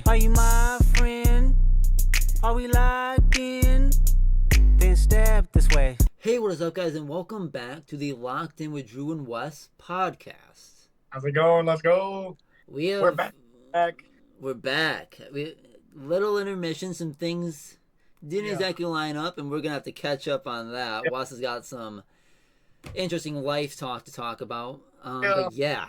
Are you my friend? Are we locked in? Then step this way. Hey, what is up, guys, and welcome back to the Locked In with Drew and Wes podcast. How's it going? Let's go. We're back. We're back. Little intermission, some things didn't exactly line up, and we're gonna have to catch up on that. Yep. Wes has got some interesting life talk to talk about. But yeah.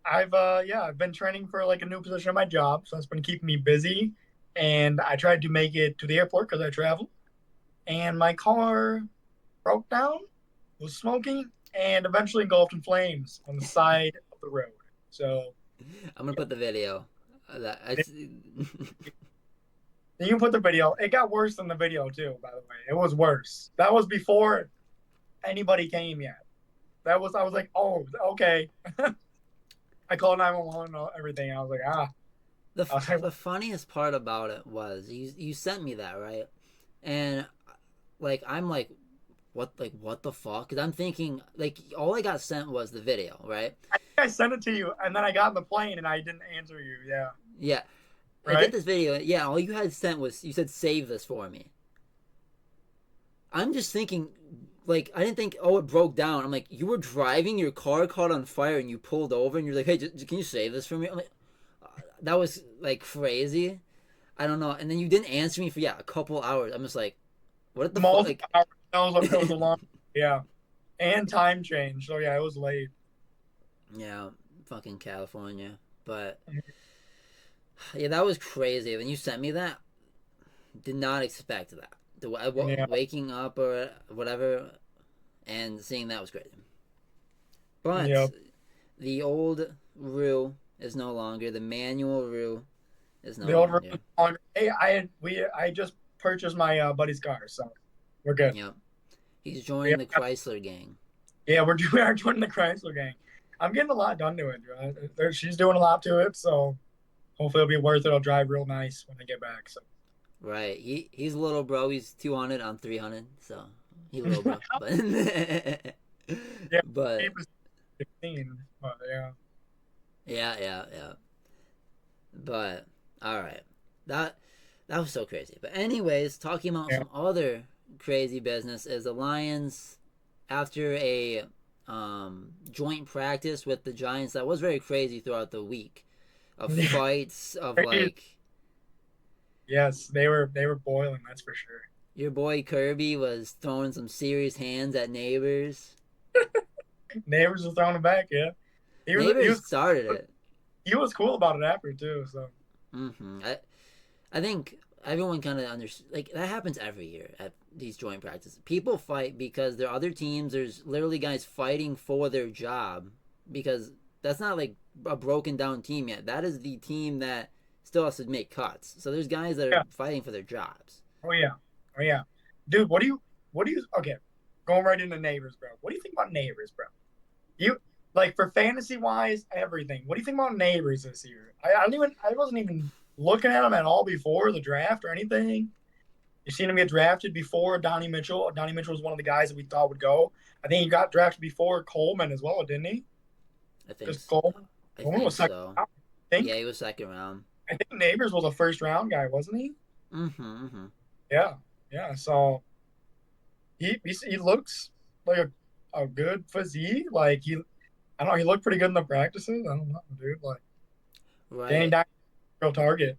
I've been training for like a new position at my job, so it's been keeping me busy. And I tried to make it to the airport because I travel, and my car broke down, was smoking, and eventually engulfed in flames on the side of the road. So I'm gonna put the video. You can put the video. It got worse than the video too, by the way. It was worse. That was before anybody came yet. I was like, oh, okay. I called 911 and everything. I was like, The funniest part about it was you sent me that, right? And I'm like, what the fuck? Because I'm thinking, all I got sent was the video, right? I think I sent it to you, and then I got in the plane and I didn't answer you. Yeah. Right? I get this video. Yeah, all you had sent was, you said, save this for me. I'm just thinking, I didn't think, oh, it broke down. I'm like, you were driving, your car caught on fire, and you pulled over, and you're like, hey, can you save this for me? I'm like, that was, crazy. I don't know. And then you didn't answer me for, a couple hours. I'm just like, what the fuck? That was a long, and time change. So, it was late. Yeah, fucking California. But, yeah, that was crazy. When you sent me that, did not expect that. Waking up or whatever and seeing that was great. But the old Rue is no longer. The manual Rue is no longer. The old Rue. Hey, I just purchased my buddy's car, so we're good. Yep. He's joining the Chrysler gang. Yeah, we are joining the Chrysler gang. I'm getting a lot done to it. Right? She's doing a lot to it, so hopefully it'll be worth it. I'll drive real nice when I get back. So. Right. He's a little bro. He's 200 on 300, so he's a little bro. But but he was 15. But yeah. But all right, that was so crazy. But anyways, talking about some other crazy business is the Lions, after a joint practice with the Giants that was very crazy throughout the week, of fights of Yes, they were boiling, that's for sure. Your boy Kirby was throwing some serious hands at Nabers. Nabers was throwing it back, yeah. Nabers started it. He was cool about it after, too, so. I think everyone kind of understands. That happens every year at these joint practices. People fight because there are other teams. There's literally guys fighting for their job, because that's not a broken down team yet. That is the team that still has to make cuts. So there's guys that are fighting for their jobs. Oh yeah. Dude, what do you okay, going right into Nabers, bro. What do you think about Nabers, bro? You for fantasy wise, everything. What do you think about Nabers this year? I wasn't even looking at him at all before the draft or anything. You seen him get drafted before Donnie Mitchell. Donnie Mitchell was one of the guys that we thought would go. I think he got drafted before Coleman as well, didn't he? I think so. Coleman was second round. Yeah, he was second round. I think Nabers was a first round guy, wasn't he? Mm-hmm. Yeah. So he looks like a good physique. I don't know, he looked pretty good in the practices. I don't know, dude. Right. Real target.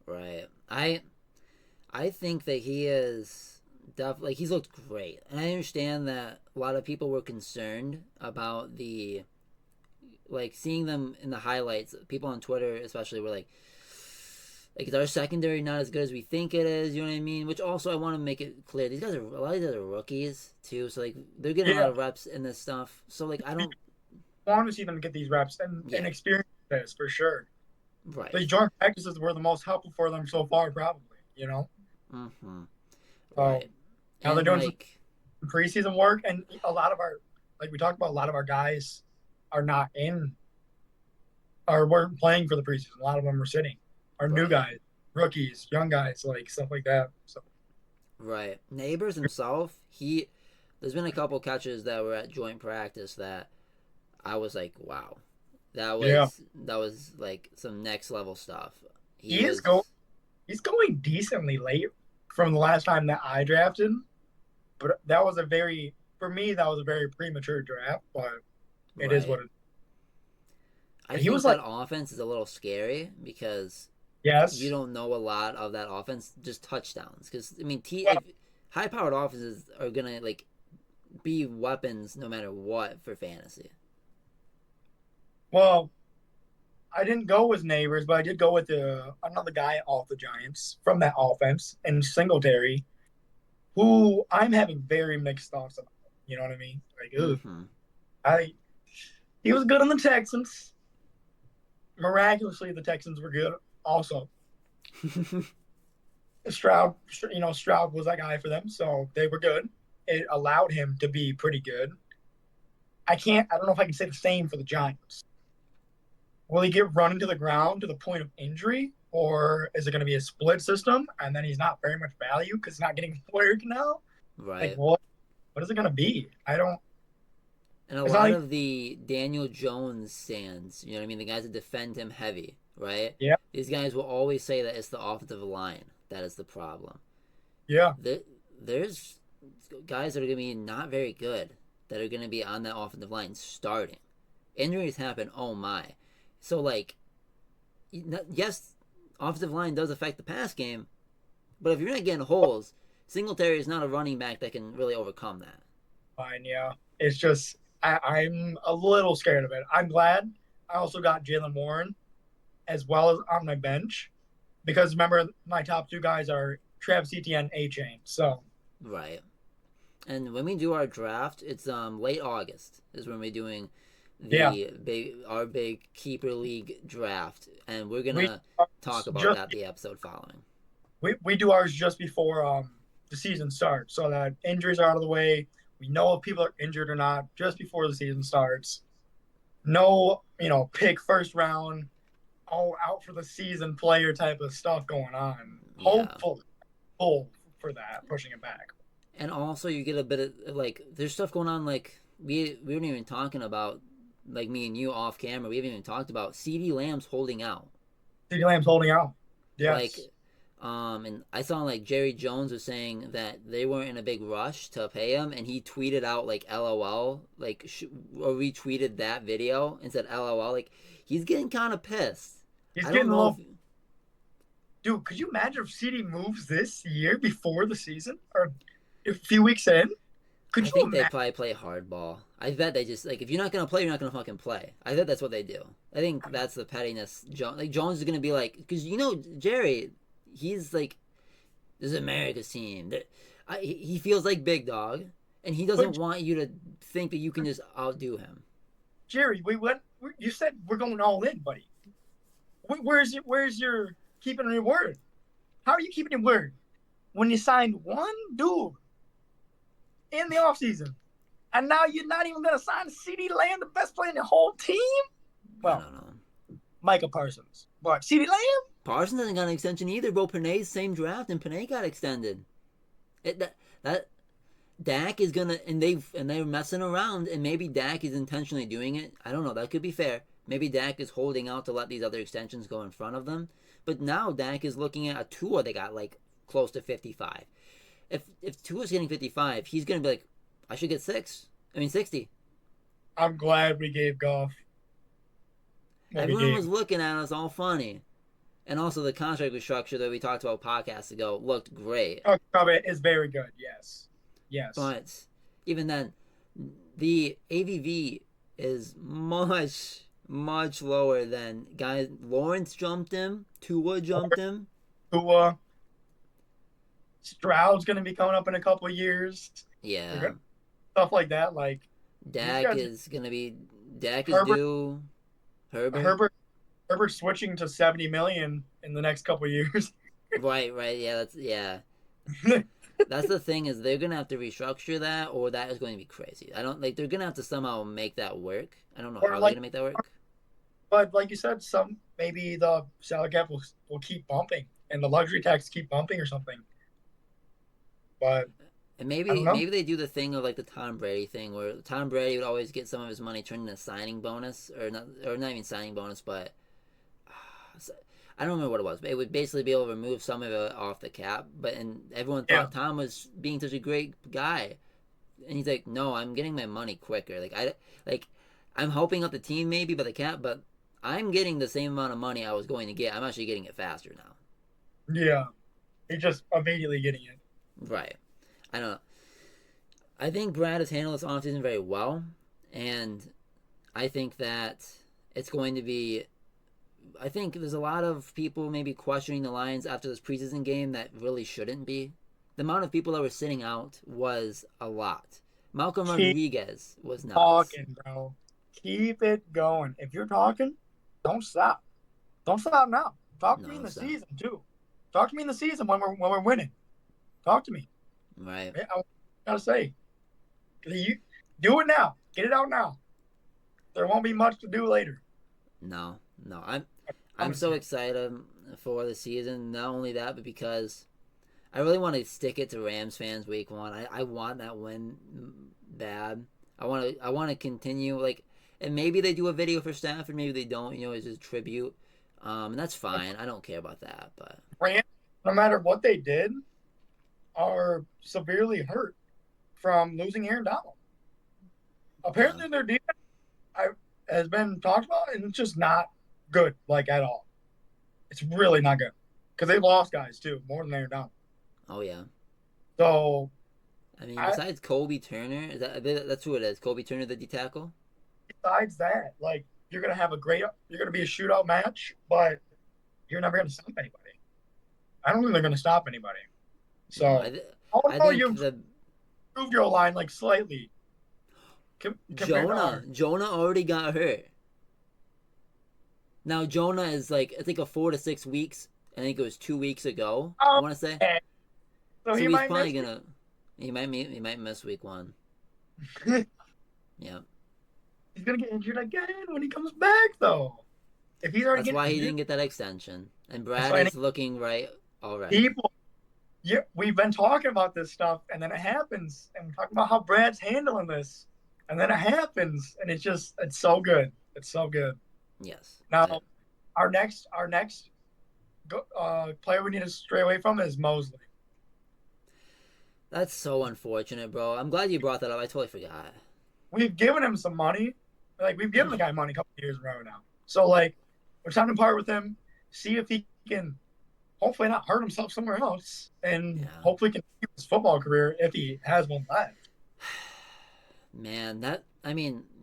Right. I think that he is definitely, he's looked great. And I understand that a lot of people were concerned about the seeing them in the highlights. People on Twitter especially were like, is our secondary not as good as we think it is? You know what I mean? Which also, I want to make it clear, a lot of these guys are rookies too, so they're getting a lot of reps in this stuff. So I don't want to see them get these reps and experience this for sure. Right. These joint practices were the most helpful for them so far, probably. Mm-hmm. Right. Now they're doing some preseason work, and a lot of our, we talked about, a lot of our guys are not in, or weren't playing for the preseason. A lot of them are sitting. Our new guys, rookies, young guys, stuff like that. So. Right. Nabers himself, there's been a couple catches that were at joint practice that I was like, wow. That Yeah. was like some next level stuff. He's going decently late from the last time that I drafted, but for me that was a very premature draft, but it is right. what it. I He think was like, that offense is a little scary because you yes, don't know a lot of that offense, just touchdowns. Because I mean, well, high powered offenses are gonna like be weapons no matter what for fantasy. well, I didn't go with Neighbors, but I did go with another guy off the Giants from that offense and Singletary, who I'm having very mixed thoughts about. You know what I mean? Like, ugh. Mm-hmm. I he was good on the Texans. Miraculously, the Texans were good. Also, Stroud was that guy for them, so they were good. It allowed him to be pretty good. I don't know if I can say the same for the Giants. Will he get run into the ground to the point of injury, or is it going to be a split system and then he's not very much value because he's not getting work now? Like, Right. what is it going to be? I don't. And a It's not lot like, of the Daniel Jones stands, you know what I mean? The guys that defend him heavy, right? yeah, These guys will always say that it's the offensive line that is the problem. yeah, There's guys that are going to be not very good that are going to be on that offensive line starting. Injuries happen, oh my. So, like, yes, offensive line does affect the pass game, but if you're not getting holes, Singletary is not a running back that can really overcome that. fine, yeah. It's just I'm a little scared of it. I'm glad I also got Jalen Warren as well as on my bench because remember my top two guys are Travis Etienne, A Chain. So Right. And when we do our draft, it's late August is when we're doing yeah, our big keeper league draft, and we're we gonna talk about just that the episode following. we do ours just before the season starts, so that injuries are out of the way. We know if people are injured or not just before the season starts. No, pick first round, all out for the season player type of stuff going on. Yeah. Hopefully, pull for that, pushing it back. And also you get a bit of like there's stuff going on like we weren't even talking about like me and you off camera. We haven't even talked about CD Lamb's holding out. CeeDee Lamb's holding out. Like Yes. and I saw like Jerry Jones was saying that they weren't in a big rush to pay him, and he tweeted out like LOL, like or retweeted that video and said LOL. Like he's getting kind of pissed. He's I don't getting a know little. Dude, could you imagine if CD moves this year before the season or a few weeks in? Could I you think they imagine? probably play hardball. I bet they just like if you're not gonna play, you're not gonna fucking play. I bet that's what they do. I think that's the pettiness. Jones is gonna be like, because Jerry, he's like, this is America's team. He feels like big dog, and he doesn't But want you to think that you can just outdo him. Jerry, you said we're going all in, buddy. Where's your keeping your word? How are you keeping your word when you signed one dude in the offseason, and now you're not even going to sign CD Lamb, the best player in the whole team? I Well, don't know. Micah Parsons, but CD Lamb. Parsons hasn't got an extension either, bro. Panay's same draft, and Panay got extended. That Dak is gonna and they're messing around, and maybe Dak is intentionally doing it. I don't know. That could be fair. Maybe Dak is holding out to let these other extensions go in front of them. But now Dak is looking at a Tua that got like close to 55. If Tua's getting 55, he's gonna be like, I should get 60. I'm glad we gave Goff. Everyone was looking at us all funny. And also the contract restructure that we talked about podcasts ago looked great. Oh, it's very good. Yes. Yes. But even then, the AVV is much, much lower than guys. Lawrence jumped him. Tua jumped him. Tua. Stroud's going to be coming up in a couple of years. Yeah. Stuff like that. Like Dak is going to be. Dak is Herbert, due. Herbert. Herbert's switching to $70 million in the next couple of years. Right. That's the thing is they're gonna have to restructure that, or that is going to be crazy. I don't like they're gonna have to somehow make that work. I don't know how they're gonna make that work. But like you said, maybe the salary cap will keep bumping and the luxury tax keep bumping or something. But And I don't know. maybe they do the thing of like the Tom Brady thing, where Tom Brady would always get some of his money turned into signing bonus, or not even signing bonus, but I don't remember what it was. But it would basically be able to remove some of it off the cap. And everyone Yeah. thought Tom was being such a great guy, and he's like, no, I'm getting my money quicker. I'm helping out the team maybe, but the cap, but I'm getting the same amount of money I was going to get. I'm actually getting it faster now. Yeah. He's just immediately getting it. Right. I don't know. I think Brad has handled this offseason very well, and I think that it's going to be. I think there's a lot of people maybe questioning the Lions after this preseason game that really shouldn't be. The amount of people that were sitting out was a lot. Malcolm Rodriguez was nuts. Talking, bro. Keep it going. If you're talking, don't stop. Don't stop now. Talk to me in the season too. Talk to me in the season when we're winning. Talk to me. Right. I gotta say, you do it now. Get it out now. There won't be much to do later. No. I'm so excited for the season. Not only that, but because I really want to stick it to Rams fans week 1. I want that win bad. I want to continue, like, and maybe they do a video for Stafford, maybe they don't. It's just a tribute, and that's fine. I don't care about that, but Rams, no matter what they did, are severely hurt from losing Aaron Donald. Apparently, their defense has been talked about, and it's just not good, like, at all. It's really not good because they lost guys too, more than Aaron Donald. Oh yeah. So, I mean, besides Kobe Turner, that's who it is. Kobe Turner, the D tackle. Besides that, like, you're gonna be a shootout match, but you're never gonna stop anybody. I don't think they're gonna stop anybody. So, I think you improved your line like slightly. Jonah already got hurt. Now Jonah is like, I think, a 4 to 6 weeks. I think it was 2 weeks ago. I want to say. So he's probably gonna. He might miss week 1. Yeah. He's gonna get injured again when he comes back, though. If he's already that's why he didn't get that extension. And Brad is looking right already. People, yeah, we've been talking about this stuff, and then it happens, and we're talking about how Brad's handling this, and then it happens, and it's so good. It's so good. Yes. Now, our next player we need to stray away from is Moseley. That's so unfortunate, bro. I'm glad you brought that up. I totally forgot. We've given him some money. Like, we've given the guy money a couple of years in a row now. So, like, we're trying to part with him, see if he can hopefully not hurt himself somewhere else, and hopefully continue his football career if he has one left. Man,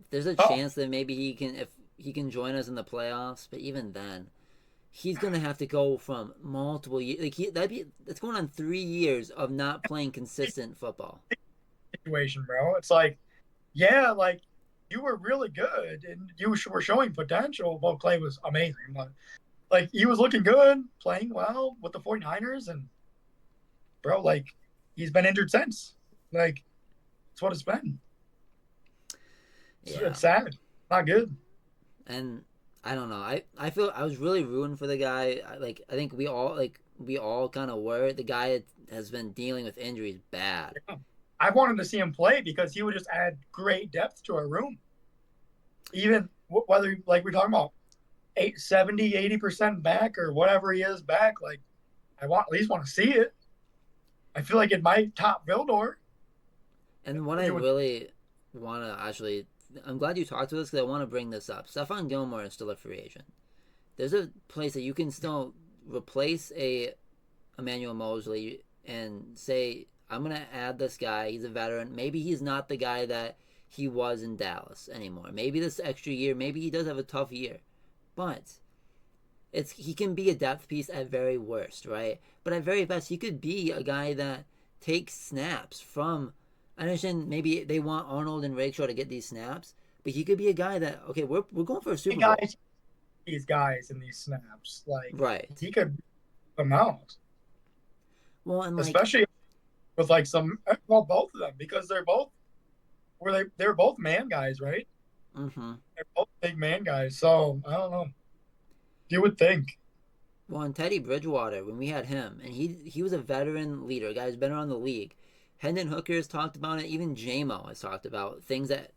there's a chance that maybe if he can join us in the playoffs, but even then, he's gonna have to go from multiple years. Like, that's going on 3 years of not playing consistent football. Situation, bro. It's like, yeah, like, you were really good and you were showing potential. Well, Clay was amazing, but like, he was looking good, playing well with the 49ers, and bro, like, he's been injured since. Like, that's what it's been. It's sad. Not good. And I don't know. I feel I was really rooting for the guy. I think we all kind of were. The guy has been dealing with injuries bad. Yeah. I wanted to see him play because he would just add great depth to our room. Even whether, like, we're talking about 80% back or whatever he is back, like, I at least want to see it. I feel like it might top Vildor. And what I really want to actually, I'm glad you talked to us because I want to bring this up. Stephon Gilmore is still a free agent. There's a place that you can still replace Emmanuel Moseley and say, I'm going to add this guy. He's a veteran. Maybe he's not the guy that he was in Dallas anymore. Maybe this extra year, maybe he does have a tough year. But he can be a depth piece at very worst, right? But at very best, he could be a guy that takes snaps from, I understand maybe they want Arnold and Rakestraw to get these snaps, but he could be a guy that, okay, we're going for a Super Bowl. These guys in these snaps, like, right? He could come out. Well, and especially with like both of them, because they're both man guys, right? Mm-hmm. They're both big man guys, so I don't know. You would think. Well, and Teddy Bridgewater, when we had him, and he was a veteran leader, a guy who's been around the league. Hendon Hooker has talked about it. Even JMO has talked about things that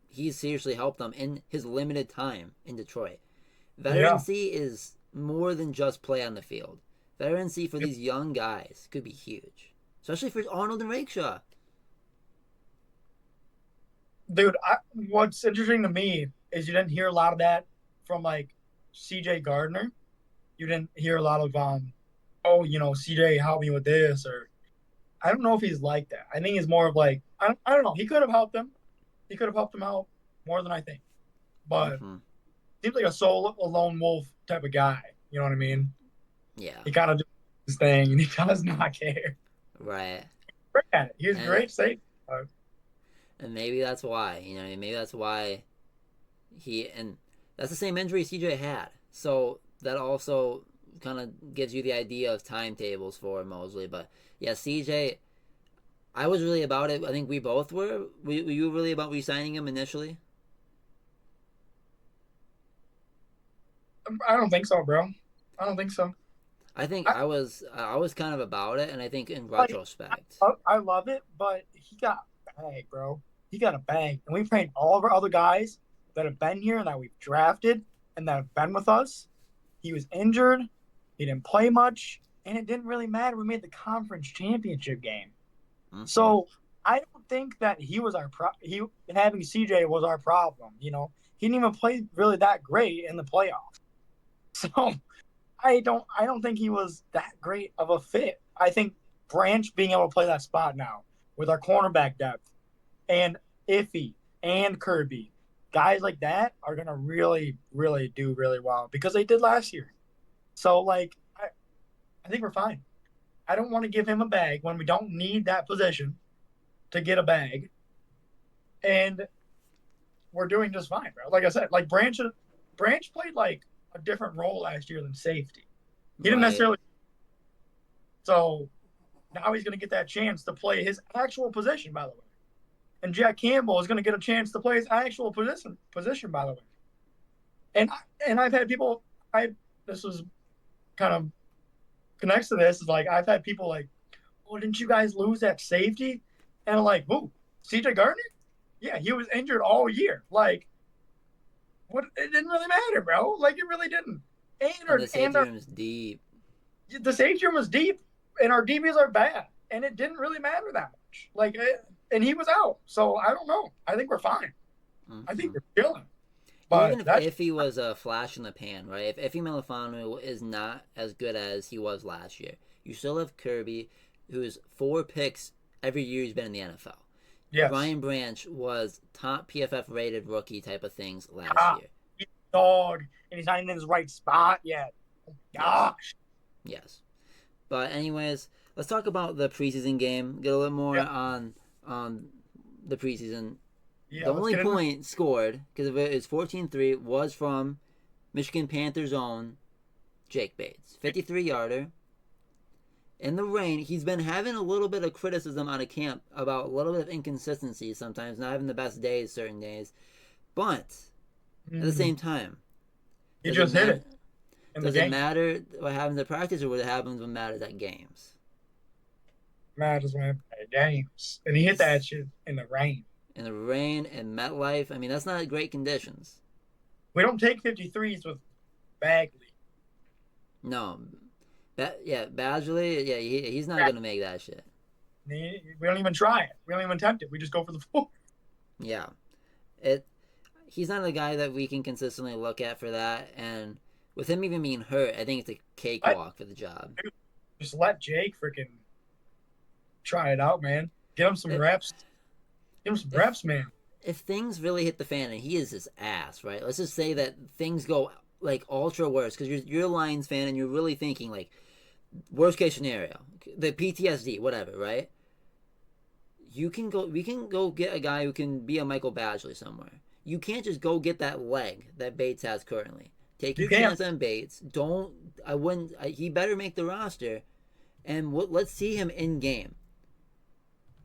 he's seriously helped them in his limited time in Detroit. Veterancy is more than just play on the field. Veterancy for these young guys could be huge, especially for Arnold and Rakeshaw. Dude, what's interesting to me is you didn't hear a lot of that from like CJ Gardner. You didn't hear a lot of oh, you know, CJ help me with this, or I don't know if he's like that. I think he's more of like I don't know. He could have helped him. He could have helped him out more than I think. But seems like a lone wolf type of guy. You know what I mean? Yeah. He kind of does his thing and he does not care. Right. Great at it. He was great safe. And maybe that's why, you know, maybe that's why and that's the same injury CJ had. So that also kind of gives you the idea of timetables for Moseley. But yeah, CJ, I was really about it. I think we both were. Were you really about re-signing him initially? I don't think so, bro. I don't think so. I think I was kind of about it, and I think in retrospect, I love it, but he got a bag, bro. He got a bag, and we've trained all of our other guys that have been here and that we've drafted and that have been with us. He was injured, he didn't play much, and it didn't really matter. We made the conference championship game, so I don't think that he was our having CJ was our problem. You know, he didn't even play really that great in the playoffs, so. I don't think he was that great of a fit. I think Branch being able to play that spot now with our cornerback depth and Iffy and Kirby, guys like that are going to really, really do really well because they did last year. So, like, I think we're fine. I don't want to give him a bag when we don't need that position to get a bag. And we're doing just fine, bro. Like I said, like Branch played like a different role last year than safety. He didn't necessarily. So now he's going to get that chance to play his actual position, by the way. And Jack Campbell is going to get a chance to play his actual position, by the way. And I've had people. This was kind of connects to this. Is like I've had people like, "Oh, didn't you guys lose that safety?" And I'm like, "Who? CJ Gardner? Yeah, he was injured all year. Like." What? It didn't really matter, bro. Like, it really didn't. And the safety room is deep. The safety room was deep, and our DBs are bad, and it didn't really matter that much. Like, and he was out, so I don't know. I think we're fine. I think we're chilling. But even if Iffy was a flash in the pan, right? If Iffy Melifonwu is not as good as he was last year, you still have Kirby, who's 4 picks every year he's been in the NFL. Yes. Brian Branch was top PFF rated rookie type of things last year. He's a dog, and he's not even in his right spot yet. Oh, gosh. Yes. But anyways, let's talk about the preseason game. Get a little more on the preseason. Yeah, the only point scored, because of it is 14-3, was from Michigan Panthers' own Jake Bates. 53-yarder. In the rain, he's been having a little bit of criticism out of camp about a little bit of inconsistency sometimes, not having the best days certain days. But at the same time, he just hit it. Does it matter what happens at practice or what happens when matters at games? Matters when at games. And he hit that shit in the rain. In the rain and MetLife. I mean, that's not great conditions. We don't take 53s with Bagley. No. Badgley, he's not going to make that shit. We don't even try it. We don't even attempt it. We just go for the 4. Yeah. He's not a guy that we can consistently look at for that. And with him even being hurt, I think it's a cakewalk for the job. Just let Jake freaking try it out, man. Get him some reps. Give him some reps, man. If things really hit the fan and he is his ass, right? Let's just say that things go like ultra worse because you're a Lions fan and you're really thinking like worst case scenario, the PTSD, whatever, right? We can go get a guy who can be a Michael Badgley somewhere. You can't just go get that leg that Bates has currently. Take your chance on Bates. He better make the roster, and let's see him in game.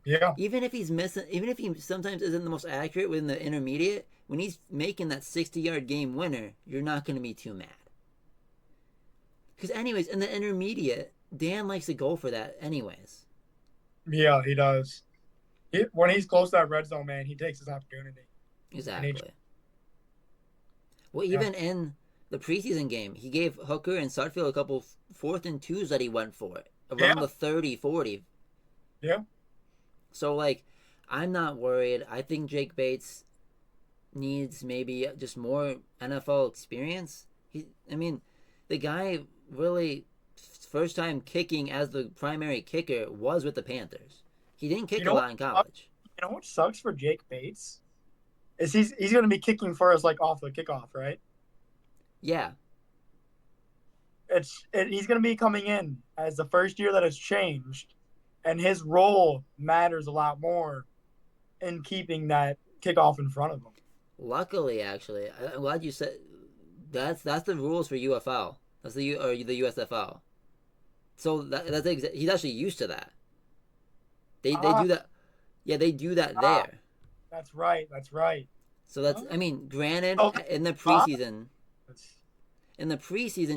Yeah. Even if he's missing, even if he sometimes isn't the most accurate within the intermediate, when he's making that 60-yard game winner, you're not going to be too mad. Because anyways, in the intermediate, Dan likes to go for that anyways. Yeah, he does. When he's close to that red zone, man, he takes his opportunity. Exactly. Well, Yeah. even in the preseason game, he gave Hooker and Sudfield a couple 4th and 2s that he went for around Yeah. the 30, 40. Yeah. So, like, I'm not worried. I think Jake Bates needs maybe just more NFL experience. I mean, the guy really first time kicking as the primary kicker was with the Panthers. He didn't kick You a know lot in college. what sucks for Jake Bates is he's going to be kicking first, like off the kickoff, right? Yeah, He's going to be coming in as the first year that has changed, and his role matters a lot more in keeping that kickoff in front of him. luckily, actually, I'm glad you said that's the rules for UFL. That's the USFL. So he's actually used to that. They do that. Yeah, they do that there. That's right. That's right. So that's I mean, granted, Oh, in the preseason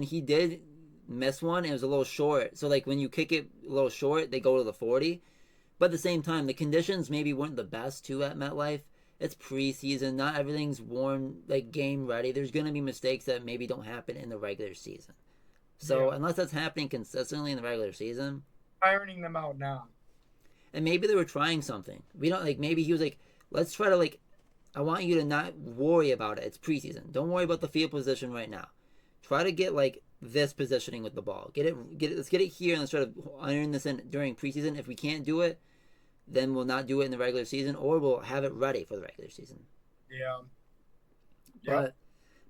he did miss one. It was a little short. So like when you kick it a little short, they go to the 40. But at the same time, the conditions maybe weren't the best too at MetLife. It's preseason. Not everything's warm, like game ready. There's gonna be mistakes that maybe don't happen in the regular season. So Yeah. unless that's happening consistently in the regular season, Ironing them out now. and maybe they were trying something. We don't like. Maybe he was like, let's try to like. I want you to not worry about it. It's preseason. Don't worry about the field position right now. Try to get like this positioning with the ball. Get it. Let's get it here and let's try to iron this in during preseason. If we can't do it, then we'll not do it in the regular season, or we'll have it ready for the regular season. Yeah. But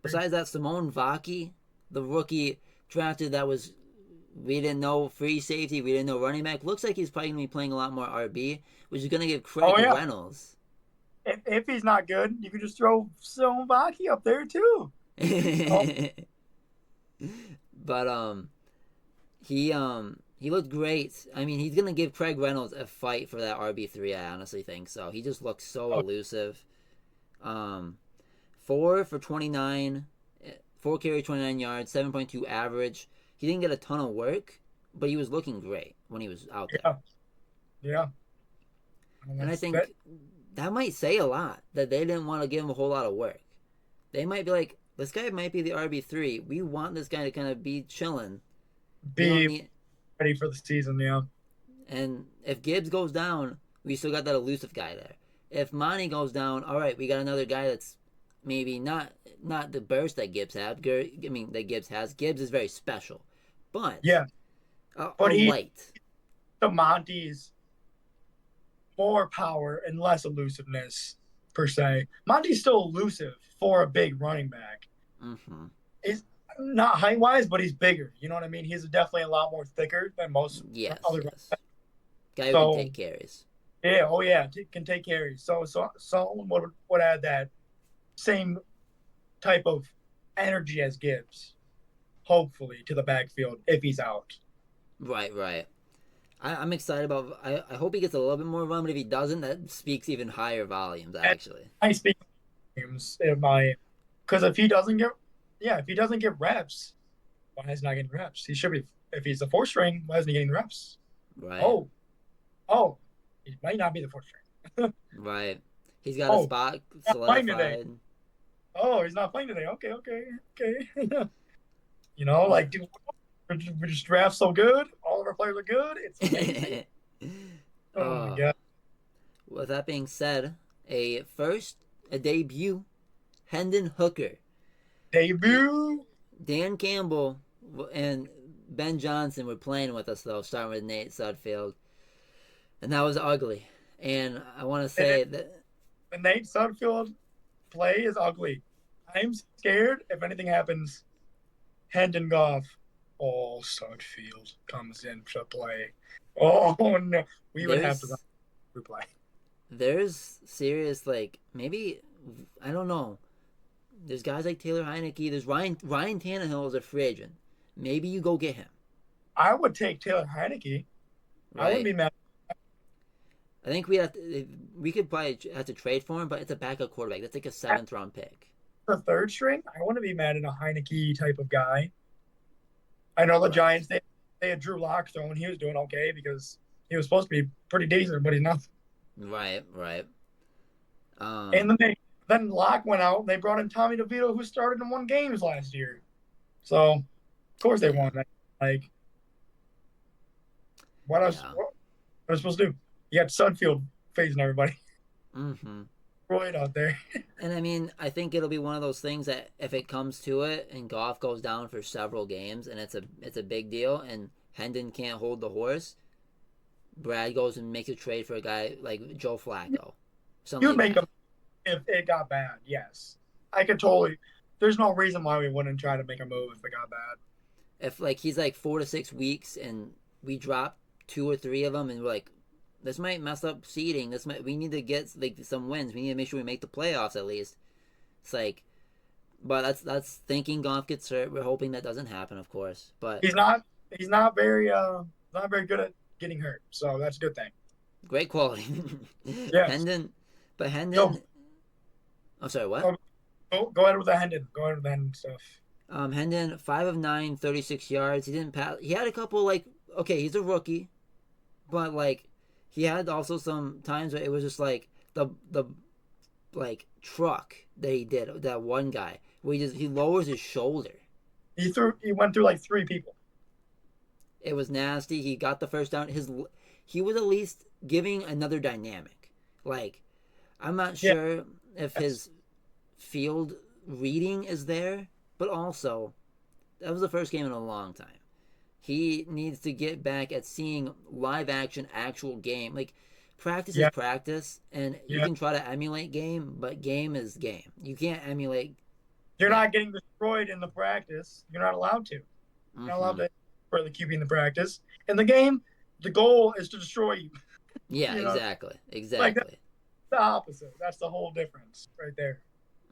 besides that, Simone Vaki, the rookie drafted that was. We didn't know free safety. We didn't know running back. Looks like he's probably going to be playing a lot more RB, which is going to give Craig Reynolds. If he's not good, you could just throw Simone Vaki up there too. But he looked great. I mean, he's going to give Craig Reynolds a fight for that RB3. I honestly think so. He just looks so elusive. 4 for 29, 4 carry 29 yards, 7.2 average. He didn't get a ton of work, but he was looking great when he was out there. Yeah. And I think that might say a lot that they didn't want to give him a whole lot of work. They might be like, this guy might be the RB3. We want this guy to kind of be chilling. Be ready for the season, yeah. And if Gibbs goes down, we still got that elusive guy there. If Monty goes down, all right, we got another guy that's maybe not the burst that Gibbs had. That Gibbs has. Gibbs is very special, but light. The Monty's more power and less elusiveness per se. Monty's still elusive for a big running back. Mm-hmm. He's not height wise, but he's bigger. You know what I mean? He's definitely a lot more thicker than most other yes. Guy who can take carries. Yeah, can take carries. So someone would add that same type of energy as Gibbs, hopefully, to the backfield if he's out. Right. I'm excited about. I hope he gets a little bit more run, but if he doesn't, that speaks even higher volumes. Actually, I speak volumes because if he doesn't get reps, why is he not getting reps? He should be. If he's the 4th string, why isn't he getting reps? Right. Oh, he might not be the 4th string. Right. He's got a spot solidified. Oh, he's not playing today. Okay. Dude, we just draft so good. All of our players are good. It's amazing. Oh my god. With that being said, a debut, Hendon Hooker. Debut. Dan Campbell and Ben Johnson were playing with us though, starting with Nate Sudfield, and that was ugly. And I want to say that the Nate Sudfield play is ugly. I'm scared if anything happens. Hendon Goff. Oh, Sudfield comes in to play. Oh no, we would have to replay. There's serious maybe I don't know. There's guys like Taylor Heineke. There's Ryan Tannehill is a free agent. Maybe you go get him. I would take Taylor Heineke. Right. I wouldn't be mad. I think we could probably have to trade for him, but it's a backup quarterback. That's like a 7th round pick. The 3rd string, I wouldn't be mad at a Heineke type of guy. I know the Giants, they had Drew Lock throwing. He was doing okay because he was supposed to be pretty decent, but he's not. Right. And then Locke went out. And they brought in Tommy DeVito, who started and won games last year. So, of course, they won that. Like, what else? Yeah. What are they supposed to do? You got Sudfield facing everybody. Mm-hmm. Right out there. And I mean, I think it'll be one of those things that if it comes to it and Goff goes down for several games and it's a big deal and Hendon can't hold the horse, Brad goes and makes a trade for a guy like Joe Flacco. You would make him if it got bad, yes. I could totally. There's no reason why we wouldn't try to make a move if it got bad. If like he's like 4 to 6 weeks and we drop 2 or 3 of them and we're like, this might mess up seeding. We need to get like some wins. We need to make sure we make the playoffs at least. It's like, but that's thinking Goff gets hurt. We're hoping that doesn't happen, of course. But he's not very good at getting hurt, so that's a good thing. Great quality. Yes. Hendon. I'm sorry, what? Go ahead with the Hendon. Go ahead with the Hendon stuff. Hendon, 5 of 9, 36 yards. He didn't pass. He had a couple like, okay, he's a rookie, but like he had also some times where it was just like the like truck that he did, that one guy where he lowers his shoulder. He went through like 3 people. It was nasty. He got the first down. He was at least giving another dynamic. Like, I'm not sure if his field reading is there, but also that was the first game in a long time. He needs to get back at seeing live action, actual game. Like, practice is practice, and you can try to emulate game, but game is game. You can't emulate. You're not getting destroyed in the practice. You're not allowed to. You're not allowed to destroy the QB in the practice. In the game, the goal is to destroy you. Yeah, exactly. Like that's the opposite. That's the whole difference right there.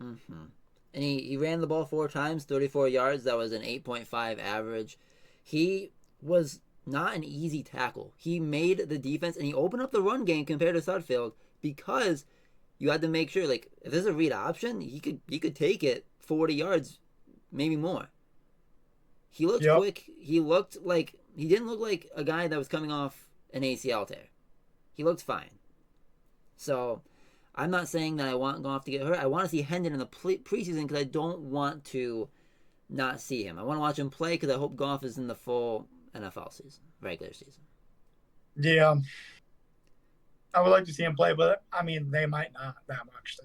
Mm-hmm. And he ran the ball 4 times, 34 yards. That was an 8.5 average. He was not an easy tackle. He made the defense, and he opened up the run game compared to Sudfield because you had to make sure, like, if there's a read option, he could take it 40 yards, maybe more. He looked quick. He didn't look like a guy that was coming off an ACL tear. He looked fine. So, I'm not saying that I want Goff to get hurt. I want to see Hendon in the preseason because I don't want to not see him. I want to watch him play because I hope Goff is in the full NFL season, regular season. Yeah. I would like to see him play, but, I mean, they might not that much. So.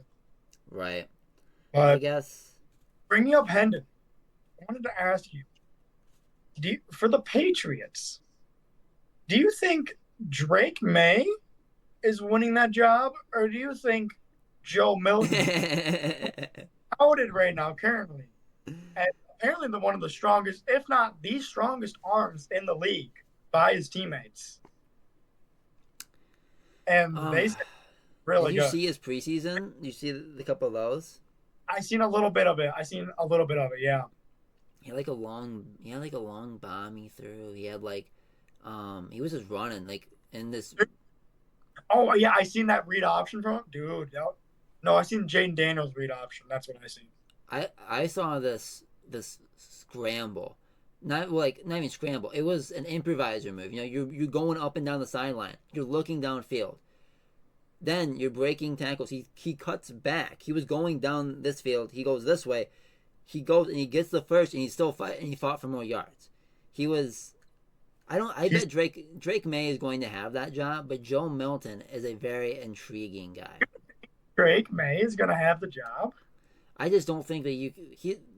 Right. But I guess. Bringing up Hendon, I wanted to ask you, for the Patriots, do you think Drake May is winning that job, or do you think Joe Milton outed right now currently? And apparently one of the strongest, if not the strongest arms in the league by his teammates. And they said really good. Did you see his preseason? You see the couple of those? I seen a little bit of it. Yeah. He had like a long bomb he threw. He had like, he was just running like in this. Oh yeah, I seen that read option from him, dude. No, I seen Jaden Daniels read option. That's what I seen. I saw this scramble, not even scramble. It was an improviser move. You know, you're going up and down the sideline. You're looking downfield. Then you're breaking tackles. He cuts back. He was going down this field. He goes this way. He goes and he gets the first, and he still fight, and he fought for more yards. He was. I bet Drake May is going to have that job, but Joe Milton is a very intriguing guy. Drake May is going to have the job? I just don't think that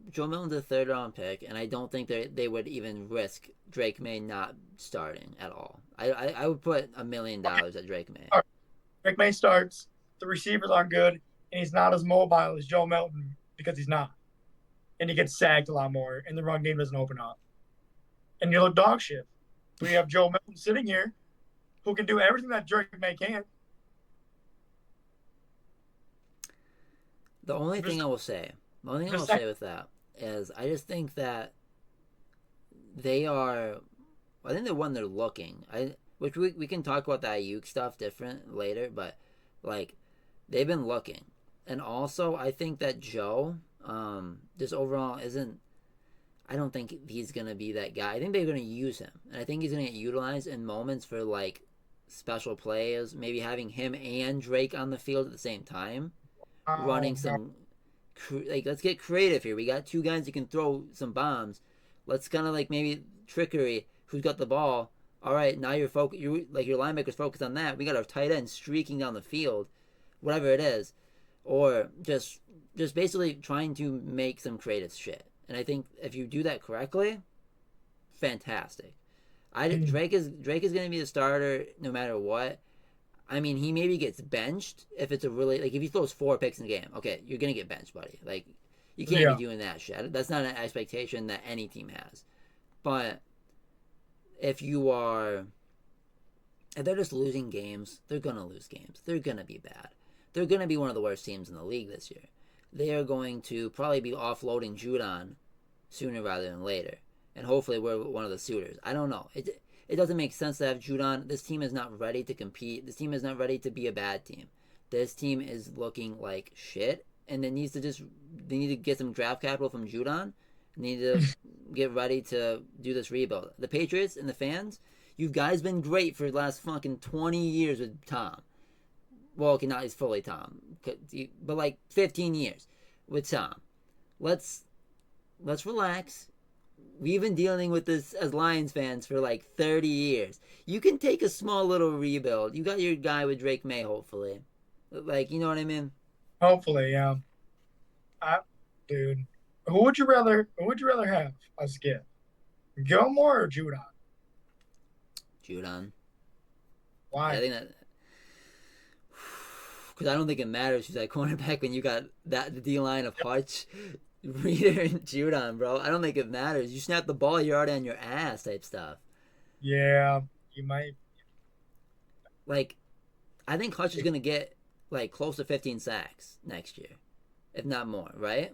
Joe Milton's a 3rd round pick, and I don't think they would even risk Drake May not starting at all. I would put $1 million at Drake May. Right. Drake May starts. The receivers aren't good, and he's not as mobile as Joe Milton because he's not. And he gets sacked a lot more, and the run game doesn't open up. And you look dog shit. We have Joe Milton sitting here who can do everything that Drake May can. The only thing I will say with that is I just think that I think they're one they're looking. Which we can talk about the Ayuk stuff different later, but like they've been looking. And also I think that Joe just overall I don't think he's going to be that guy. I think they're going to use him. And I think he's going to get utilized in moments for like special plays, maybe having him and Drake on the field at the same time, running some let's get creative here. We got two guys who can throw some bombs. Let's kind of like maybe trickery. Who's got the ball? All right, now you're focused. You like your linebackers focused on that. We got our tight end streaking down the field, whatever it is, or just basically trying to make some creative shit. And I think if you do that correctly, fantastic. Drake is going to be the starter no matter what. I mean, he maybe gets benched if it's a really like if he throws 4 picks in a game. Okay, you're gonna get benched, buddy. Like you can't be doing that shit. That's not an expectation that any team has. But if they're just losing games, they're gonna lose games. They're gonna be bad. They're gonna be one of the worst teams in the league this year. They are going to probably be offloading Judon sooner rather than later, and hopefully we're one of the suitors. I don't know. It doesn't make sense to have Judon. This team is not ready to compete. This team is not ready to be a bad team. This team is looking like shit, and they need to get some draft capital from Judon. They need to get ready to do this rebuild. The Patriots and the fans, you guys been great for the last fucking 20 years with Tom. Well, okay, not as fully Tom, but like 15 years with Tom. Let's relax. We've been dealing with this as Lions fans for like 30 years. You can take a small little rebuild. You got your guy with Drake May, hopefully. Like, you know what I mean? Hopefully, yeah. Dude, who would you rather have us get? Gilmore or Judon? Judon. Why? I think that because I don't think it matters who's that cornerback when you got the D line of Hutch, Reader, and Judon, bro. I don't think it matters. You snap the ball, you're already on your ass type stuff. Yeah, you might. Like, I think Hutch is gonna get like close to 15 sacks next year, if not more. Right?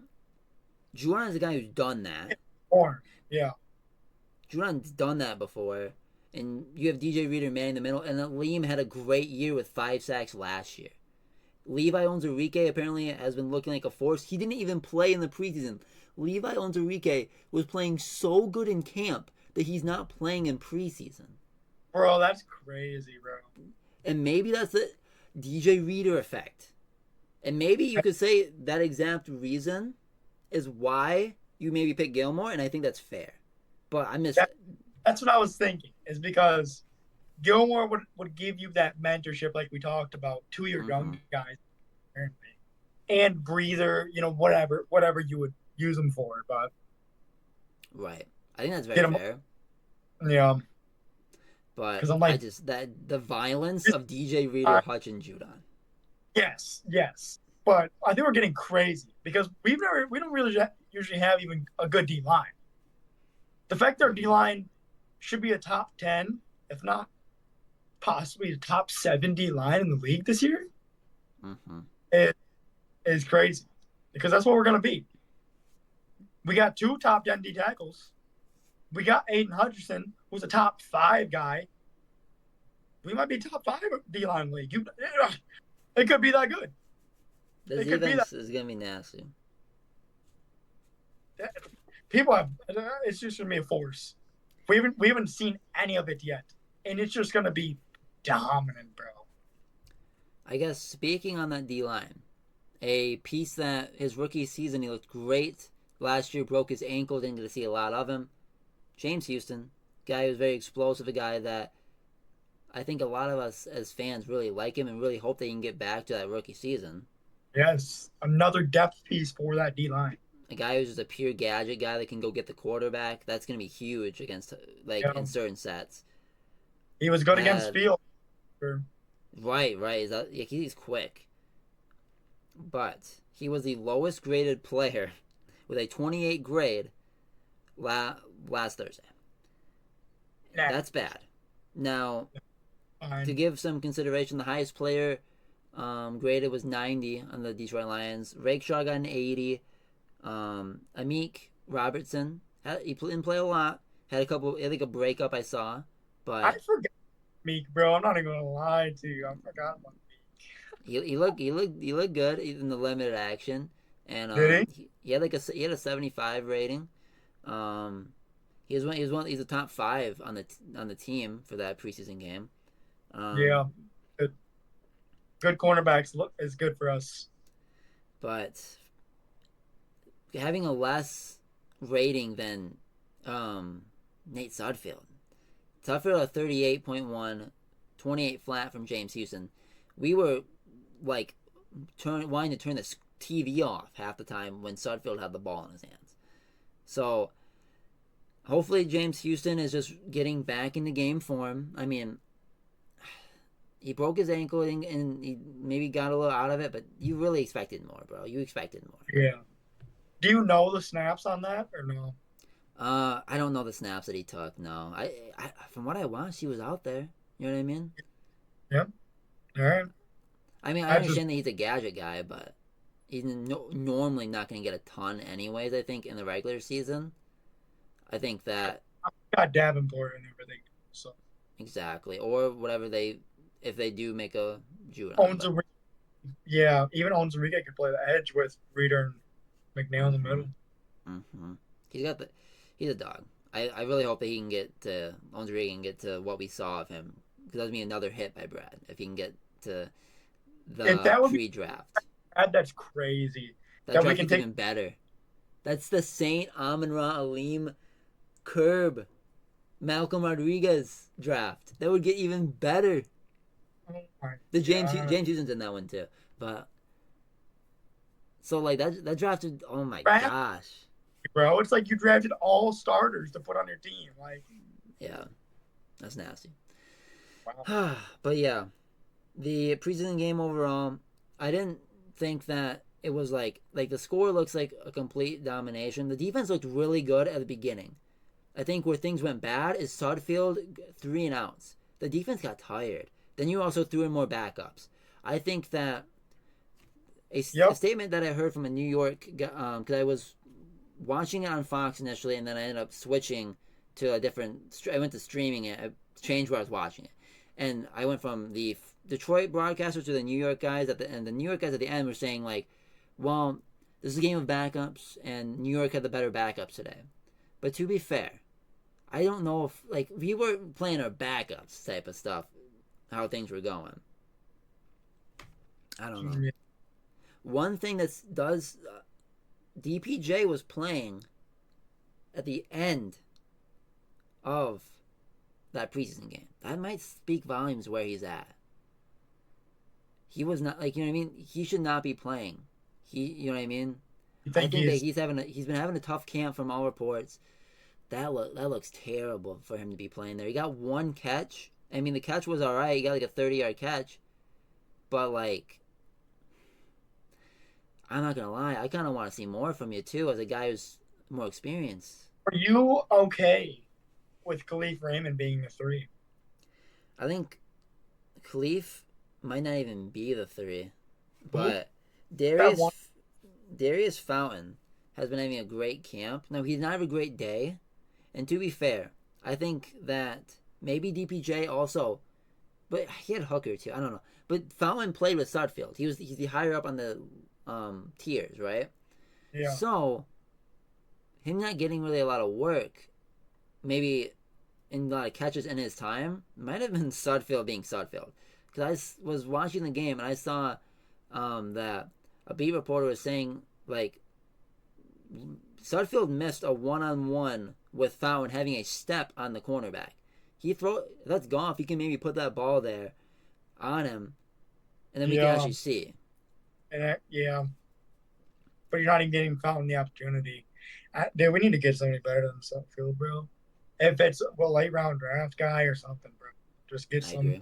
Judon is the guy who's done that. More, yeah. Judon's done that before, and you have DJ Reader manning the middle, and then Liam had a great year with 5 sacks last year. Levi Onwuzurike apparently has been looking like a force. He didn't even play in the preseason. Levi Onwuzurike was playing so good in camp that he's not playing in preseason. Bro, that's crazy, bro. And maybe that's the DJ Reader effect. And maybe you could say that exact reason is why you maybe pick Gilmore, and I think that's fair. But I miss that's what I was thinking, is because Gilmore would give you that mentorship like we talked about to your young guys. And breather, whatever you would use them for. But right. I think that's very fair. Yeah. But I'm like, the violence of DJ Reader, Hutch, and Judon. Yes. But I think we're getting crazy because we don't really usually have even a good D line. The fact that our D line should be a top 10, if not possibly a top 7 D line in the league this year, it is crazy because that's what we're going to be. We got 2 top 10 D tackles. We got Aiden Hutchinson, who's a top 5 guy. We might be top 5 D line league. It could be that good. The defense is going to be nasty. It's just going to be a force. We haven't seen any of it yet, and it's just going to be dominant, bro. I guess speaking on that D line, a piece that his rookie season he looked great. Last year broke his ankle, didn't get to see a lot of him. James Houston, guy who's very explosive, a guy that I think a lot of us as fans really like him and really hope they can get back to that rookie season. Yes, another depth piece for that D line. A guy who's just a pure gadget guy that can go get the quarterback. That's going to be huge against in certain sets. He was good against Field. Right. He's quick. But he was the lowest graded player with a 28 grade last Thursday. Nah. That's bad. Now, to give some consideration, the highest player graded was 90 on the Detroit Lions. Rakeshaw got an 80. Amik Robertson, he didn't play a lot. Had a breakup I saw. But I forgot Meek, bro. I'm not even gonna lie to you. I forgot about Meek. He looked good in the limited action, and did he? He had a 75 rating. He's a top 5 on the team for that preseason game. Yeah, good cornerbacks is good for us. But having a less rating than Nate Sudfield. Sudfield at 38.1, 28 flat from James Houston. We were like wanting to turn the TV off half the time when Sudfield had the ball in his hands. So hopefully James Houston is just getting back into game form. I mean, he broke his ankle and he maybe got a little out of it, but you really expected more, bro. You expected more. Yeah. Do you know the snaps on that or no? I don't know the snaps that he took. No, I from what I watched, he was out there. You know what I mean? Yep. All right. I mean, I understand that he's a gadget guy, but he's normally not going to get a ton anyways, I think, in the regular season. I think that... Got Davenport and everything, so... Exactly. Or whatever if they do make a Judon. Yeah, even Onzarika could play the edge with Reader and McNeil in the middle. Mm-hmm. He's a dog. I really hope that he can get to... Onzarika can get to what we saw of him. Because that would be another hit by Brad. If he can get to... the pre-draft. That's crazy. That draft is even better. That's the Saint Amon-Ra Aleem Curb Malcolm Rodriguez draft. That would get even better. The James Houston's in that one too. But so like that drafted. Oh my gosh, bro! It's like you drafted all starters to put on your team. Like, yeah, that's nasty. Wow. But yeah. The preseason game overall, I didn't think that it was like the score looks like a complete domination. The defense looked really good at the beginning. I think where things went bad is Sudfield 3 and outs. The defense got tired. Then you also threw in more backups. I think that a statement that I heard from a New York, because I was watching it on Fox initially, and then I ended up switching to a different. I went to streaming it. I changed where I was watching it, and I went from the Detroit broadcasters to the New York guys at the end. The New York guys at the end were saying like, well, this is a game of backups and New York had the better backups today. But to be fair, I don't know if like we were playing our backups type of stuff, how things were going. I don't know. One thing that does DPJ was playing at the end of that preseason game. That might speak volumes where he's at. He was not like, you know what I mean? He should not be playing. You know what I mean? I think that he's been having a tough camp from all reports. That looks terrible for him to be playing there. He got one catch. I mean, the catch was all right. He got like a 30-yard catch. But like, I'm not gonna lie, I kind of want to see more from you too, as a guy who's more experienced. Are you okay with Khalif Raymond being the 3? I think Khalif might not even be the 3, but Darius Fountain has been having a great camp. Now, he's not having a great day, and to be fair, I think that maybe DPJ also, but he had Hooker too. I don't know, but Fountain played with Sudfield. He's the higher up on the tiers, right? Yeah. So him not getting really a lot of work, maybe in a lot of catches in his time, might have been Sudfield being Sudfield. Because I was watching the game and I saw that a beat reporter was saying, like, Sudfield missed a one-on-one with Fountain having a step on the cornerback. That's Goff. He can maybe put that ball there on him, and then we can actually see. And but you're not even getting Fountain the opportunity. Dude, we need to get somebody better than Sudfield, bro. If it's a late-round draft guy or something, bro. Just get some...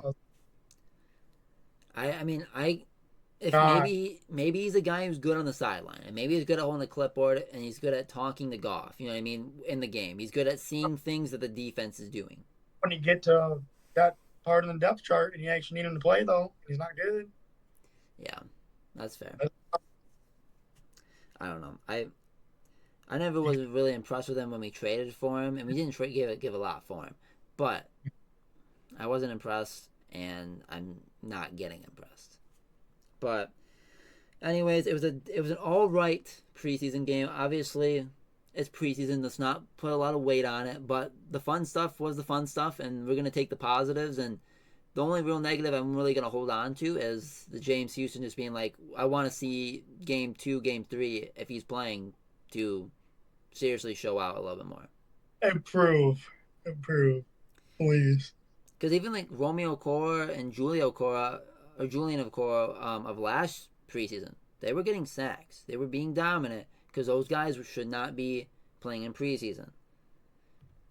Maybe he's a guy who's good on the sideline, and maybe he's good at holding the clipboard, and he's good at talking to Goff. You know what I mean? In the game, he's good at seeing things that the defense is doing. When you get to that part of the depth chart, and you actually need him to play, though, he's not good. Yeah, that's fair. I don't know. I never was really impressed with him when we traded for him, and we didn't give a lot for him, but I wasn't impressed, and I'm not getting impressed. But anyways, it was an all right preseason game. Obviously, it's preseason. Let's not put a lot of weight on it. But the fun stuff was the fun stuff, and we're gonna take the positives and The only real negative I'm really going to hold on to is the James Houston just being like, I want to see game 2, game 3, if he's playing, to seriously show out a little bit more. Improve, please. Because even like Romeo Okoro and Julian Okoro of last preseason, they were getting sacks. They were being dominant because those guys should not be playing in preseason.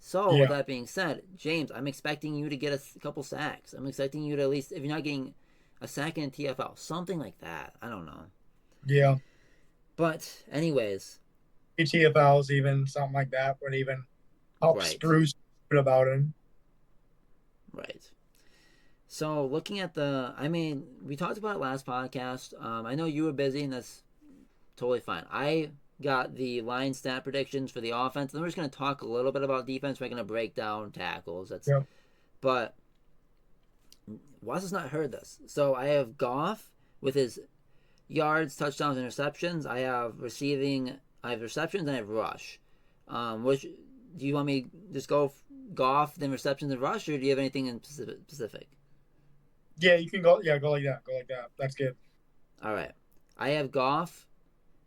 So, with that being said, James, I'm expecting you to get a couple sacks. I'm expecting you to at least, if you're not getting a sack in TFL, something like that. I don't know. Yeah. But, anyways. TFLs, even something like that, would even help spruce about him. Right. So, looking at we talked about it last podcast. I know you were busy, and that's totally fine. I got the line stat predictions for the offense. And then we're just going to talk a little bit about defense. We're going to break down tackles. But Wes has not heard this. So I have Goff with his yards, touchdowns, interceptions. I have receptions, and I have rush. Which do you want me to just go Goff, then receptions and rush, or do you have anything in specific? Yeah, you can go. Yeah, go like that. That's good. All right. I have Goff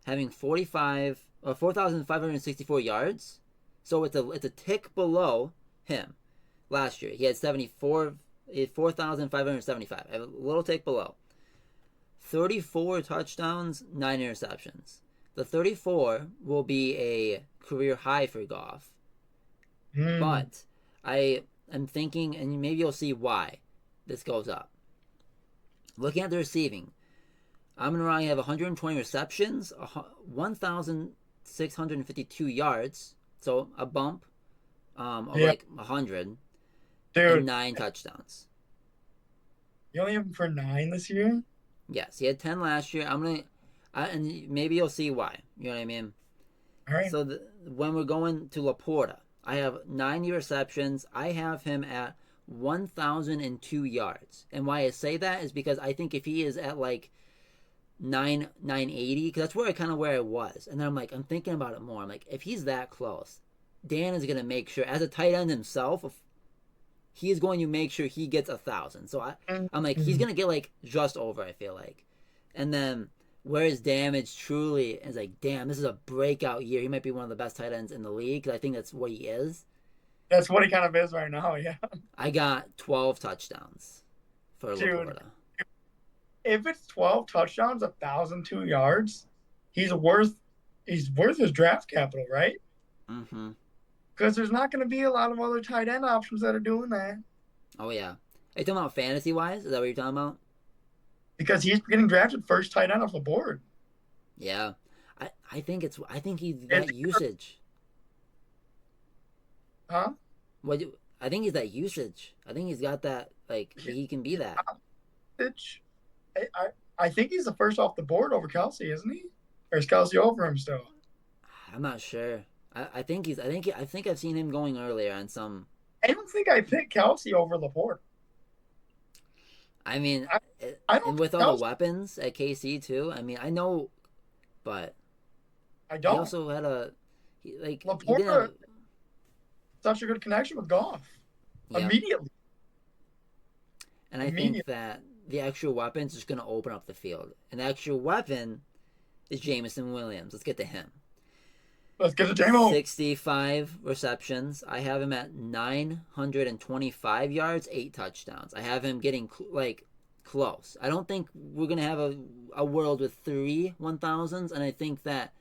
having 4,564 yards. So it's a tick below him last year. He had 4,575. A little tick below. 34 touchdowns, 9 interceptions. The 34 will be a career high for Goff. But I am thinking, and maybe you'll see why this goes up. Looking at the receiving, Amon-Ra have 120 receptions, 1,652 yards, so a bump of like 100, and 9 touchdowns. You only have him for 9 this year? Yes, he had 10 last year. And maybe you'll see why. You know what I mean? All right. So when we're going to Laporta, I have 90 receptions. I have him at 1,002 yards. And why I say that is because I think if he is at like 980, because that's where I was, and then I'm thinking about it more. I'm like, if he's that close, Dan is gonna make sure, as a tight end himself, he is going to make sure he gets 1,000. So I'm like, he's gonna get like just over, I feel like. And then where his damage truly is like, damn, this is a breakout year. He might be one of the best tight ends in the league, because I think that's what he is. That's what he kind of is right now. Yeah. I got 12 touchdowns for Laporta. If it's 12 touchdowns, 1,002 yards, he's worth his draft capital, right? Mm-hmm. Because there's not going to be a lot of other tight end options that are doing that. Oh yeah. Are you talking about fantasy wise? Is that what you're talking about? Because he's getting drafted first tight end off the board. Yeah, I think he's that usage. Huh? I think he's that usage. I think he's got that, like, he can be that. I think he's the first off the board over Kelsey, isn't he? Or is Kelsey over him still? I'm not sure. I think I've seen him going earlier on some. I don't think I picked Kelsey over Laporte. I mean, I don't and with all the weapons at KC too. I mean, I know, but I don't. He also had Laporte such a good connection with Goff immediately. And I think that the extra weapons is going to open up the field. And the extra weapon is Jameson Williams. Let's get to him. Let's get to Jamo. 65 receptions. I have him at 925 yards, 8 touchdowns. I have him getting close. I don't think we're going to have a world with 3 1,000s, and I think that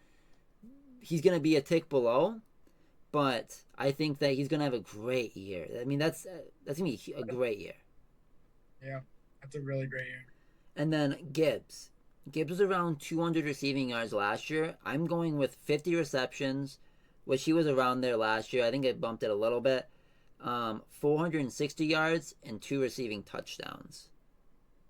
he's going to be a tick below, but I think that he's going to have a great year. I mean, that's going to be a great year. Yeah, that's a really great year. And then Gibbs. Gibbs was around 200 receiving yards last year. I'm going with 50 receptions, which he was around there last year. I think I bumped it a little bit. 460 yards and 2 receiving touchdowns.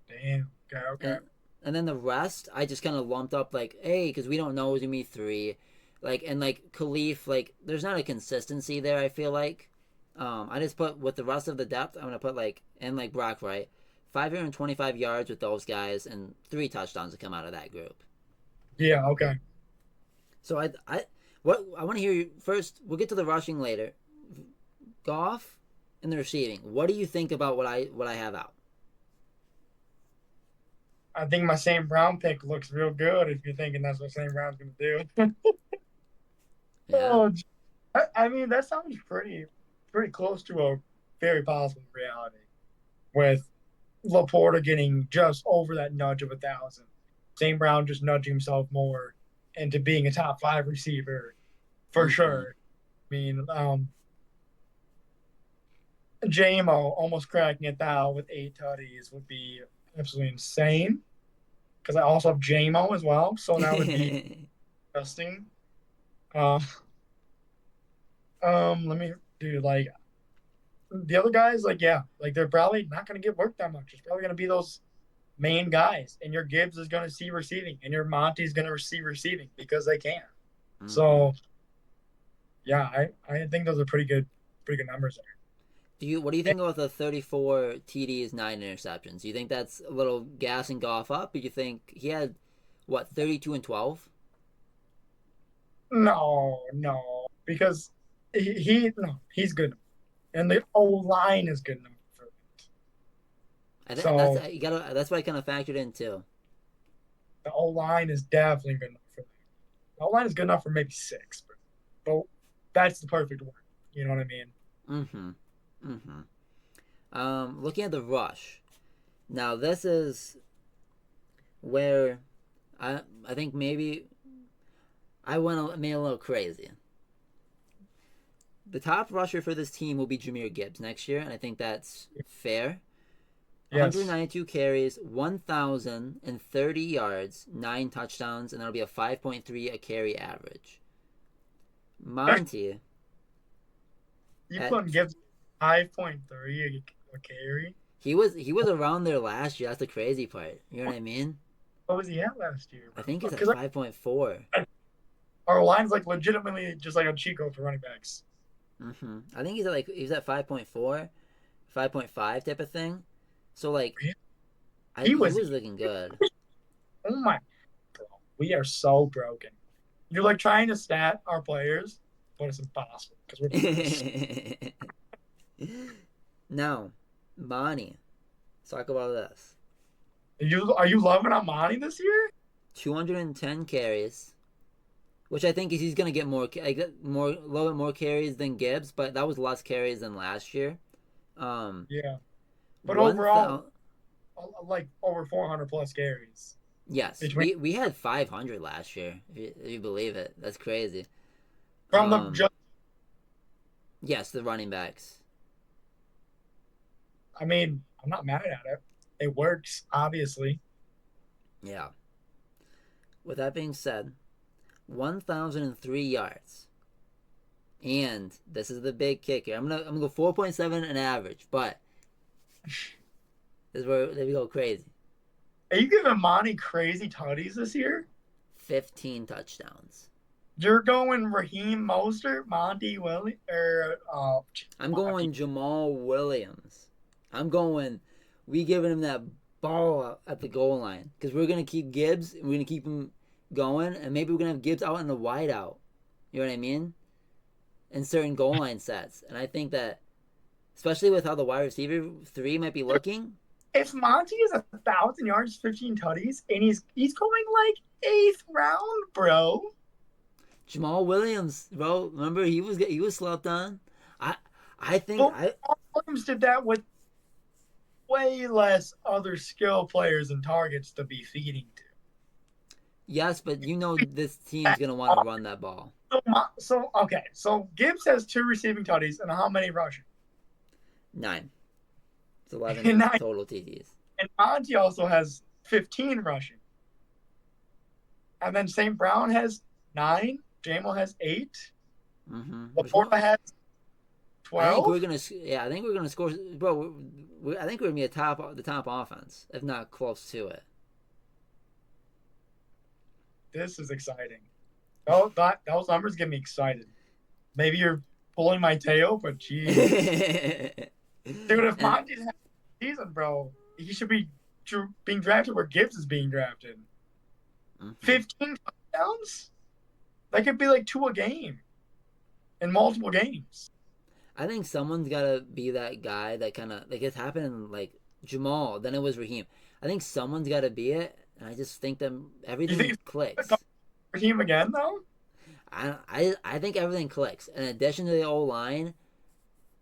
Damn. Okay. And then the rest, I just kind of lumped up because we don't know who's going to be 3. Khalif, there's not a consistency there, I feel like. I just put, with the rest of the depth, I'm going to put, and Brock Wright, 525 yards with those guys and 3 touchdowns to come out of that group. Yeah, okay. So I want to hear you first. We'll get to the rushing later. Goff and the receiving. What do you think about what I have out? I think my St. Brown pick looks real good if you're thinking that's what St. Brown's going to do. Yeah. Oh, I mean, that sounds pretty close to a very possible reality with Laporta getting just over that nudge of 1,000. St. Brown just nudging himself more into being a top 5 receiver for sure. I mean, JMO almost cracking 1,000 with 8 tutties would be absolutely insane. Because I also have JMO as well, so that would be interesting. Let me do like the other guys, like they're probably not going to get work that much. It's probably going to be those main guys, and your Gibbs is going to see receiving, and your Monty's going to see receiving because they can. Mm-hmm. So, yeah, I think those are pretty good numbers there. What do you think about the 34 TDs, 9 interceptions? Do you think that's a little gassing Goff up? Or do you think he had 32 and 12? No, because he's good, and the O line is good enough for it. That's what I kind of factored in too. The O line is definitely good enough for that. The O line is good enough for maybe 6, but that's the perfect one. You know what I mean? Looking at the rush, now this is where I think maybe I made a little crazy. The top rusher for this team will be Jahmyr Gibbs next year, and I think that's fair. Yes. 192 carries, 1,030 yards, 9 touchdowns, and that'll be a 5.3 a carry average. Monty. You put Gibbs 5.3 a carry? He was around there last year. That's the crazy part. You know what I mean? What was he at last year? I think he's at 5.4. Our line's like legitimately just like a cheat code for running backs. I think he's at 5.4, 5.5 type of thing. So like, he was looking good. Oh my, bro, we are so broken. You're like trying to stat our players, but it's impossible because we're. Now, Monty, let's talk about this. Are you loving Amani this year? 210 carries. Which I think he's going to get a little bit more carries than Gibbs, but that was less carries than last year. Yeah. But overall, like over 400 plus carries. Yes. We had 500 last year, if you believe it. That's crazy. From Yes, the running backs. I mean, I'm not mad at it. It works, obviously. Yeah. With that being said, 1,003 yards. And this is the big kicker. I'm gonna go 4.7 an average, but this is where we go crazy. Are you giving Monty crazy tutties this year? 15 touchdowns. You're going Raheem Mostert, Monty Williams, I'm going Jamal Williams. We giving him that ball at the goal line because we're gonna keep Gibbs and we're gonna keep him going, and maybe we're gonna have Gibbs out in the wide out. You know what I mean? In certain goal line sets, and I think that, especially with how the wide receiver 3 might be looking. If Monty is 1,000 yards, 15 tutties, and he's going like 8th round, bro. Jamal Williams, bro. Remember he was slept on. I think Williams did that with way less other skill players and targets to be feeding to. Yes, but you know this team's going to want to run that ball. So Gibbs has 2 receiving tutties and how many rushing? 9. It's 11 total TDs. And Monty also has 15 rushing. And then St. Brown has 9. JMO has 8. Laporta has 12. I think we're gonna score, bro. I think we're gonna be the top offense, if not close to it. This is exciting. Those numbers get me excited. Maybe you're pulling my tail, but geez. Dude, if Monty's having a season, bro, he should be being drafted where Gibbs is being drafted. 15 touchdowns? That could be like 2 a game in multiple games. I think someone's got to be that guy that kind of, like, it's happened in, like, Jamal, then it was Raheem. I think someone's got to be it, and I just think that everything clicks. Raheem again though? I think everything clicks. In addition to the O-line,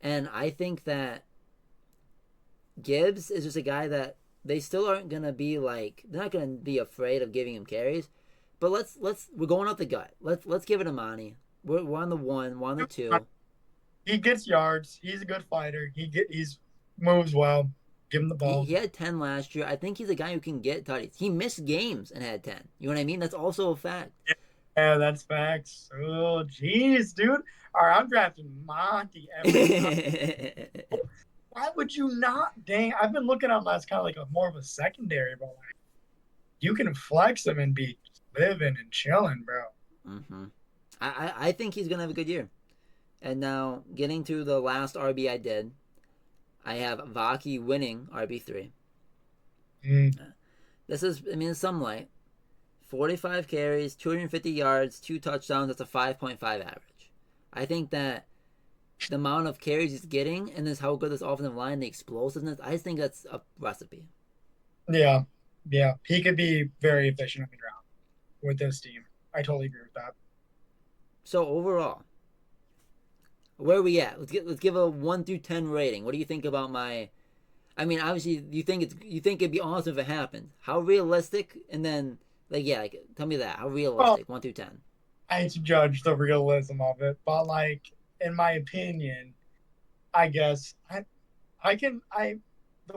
and I think that Gibbs is just a guy that they still aren't gonna be like, they're not gonna be afraid of giving him carries. But we're going off the gut. Let's give it to Monty. We're on the 1, we're on the 2. He gets yards. He's a good fighter. He's moves well. Give him the ball. He had 10 last year. I think he's a guy who can get tutties. He missed games and had 10. You know what I mean? That's also a fact. Yeah, that's facts. Oh, jeez, dude. All right, I'm drafting Monty every time. Why would you not? Dang, I've been looking at him as kind of like more of a secondary, but like, you can flex him and be living and chilling, bro. Mm-hmm. I think he's going to have a good year. And now, getting to the last RB I did, I have Vaki winning RB3. This is, it's some light. 45 carries, 250 yards, 2 touchdowns. That's a 5.5 average. I think that the amount of carries he's getting and this how good this offensive line, the explosiveness, I just think that's a recipe. Yeah. He could be very efficient on the ground with this team. I totally agree with that. So overall, where are we at? Let's give a 1 through 10 rating. What do you think about my? Obviously, you think it'd be awesome if it happened. How realistic? And then, tell me that. How realistic? 1 through 10. I hate to judge the realism of it, but in my opinion, I guess the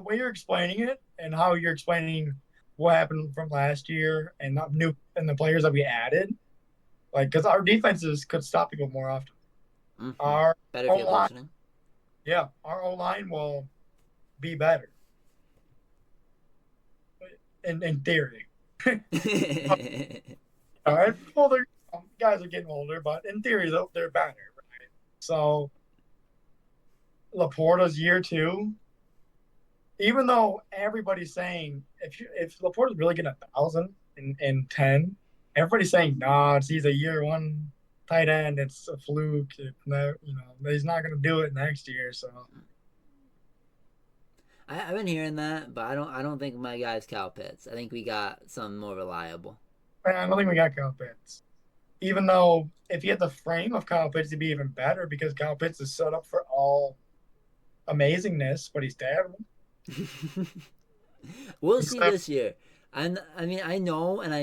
way you're explaining it and how you're explaining what happened from last year and the players that we added, because our defenses could stop people more often. Mm-hmm. Our better field positioning. Yeah, our O-line will be better. In theory. All right. Well, guys are getting older, but in theory, they're better, right? So, Laporta's year 2, even though everybody's saying if Laporta's really getting 1,000 in 10, everybody's saying, nah, he's a year 1 tight end. It's a fluke. He's not going to do it next year. So I've been hearing that, but I don't think my guy's Kyle Pitts. I think we got something more reliable. I don't think we got Kyle Pitts. Even though if he had the frame of Kyle Pitts, he'd be even better because Kyle Pitts is set up for all amazingness, but he's terrible. We'll see this year. I know. And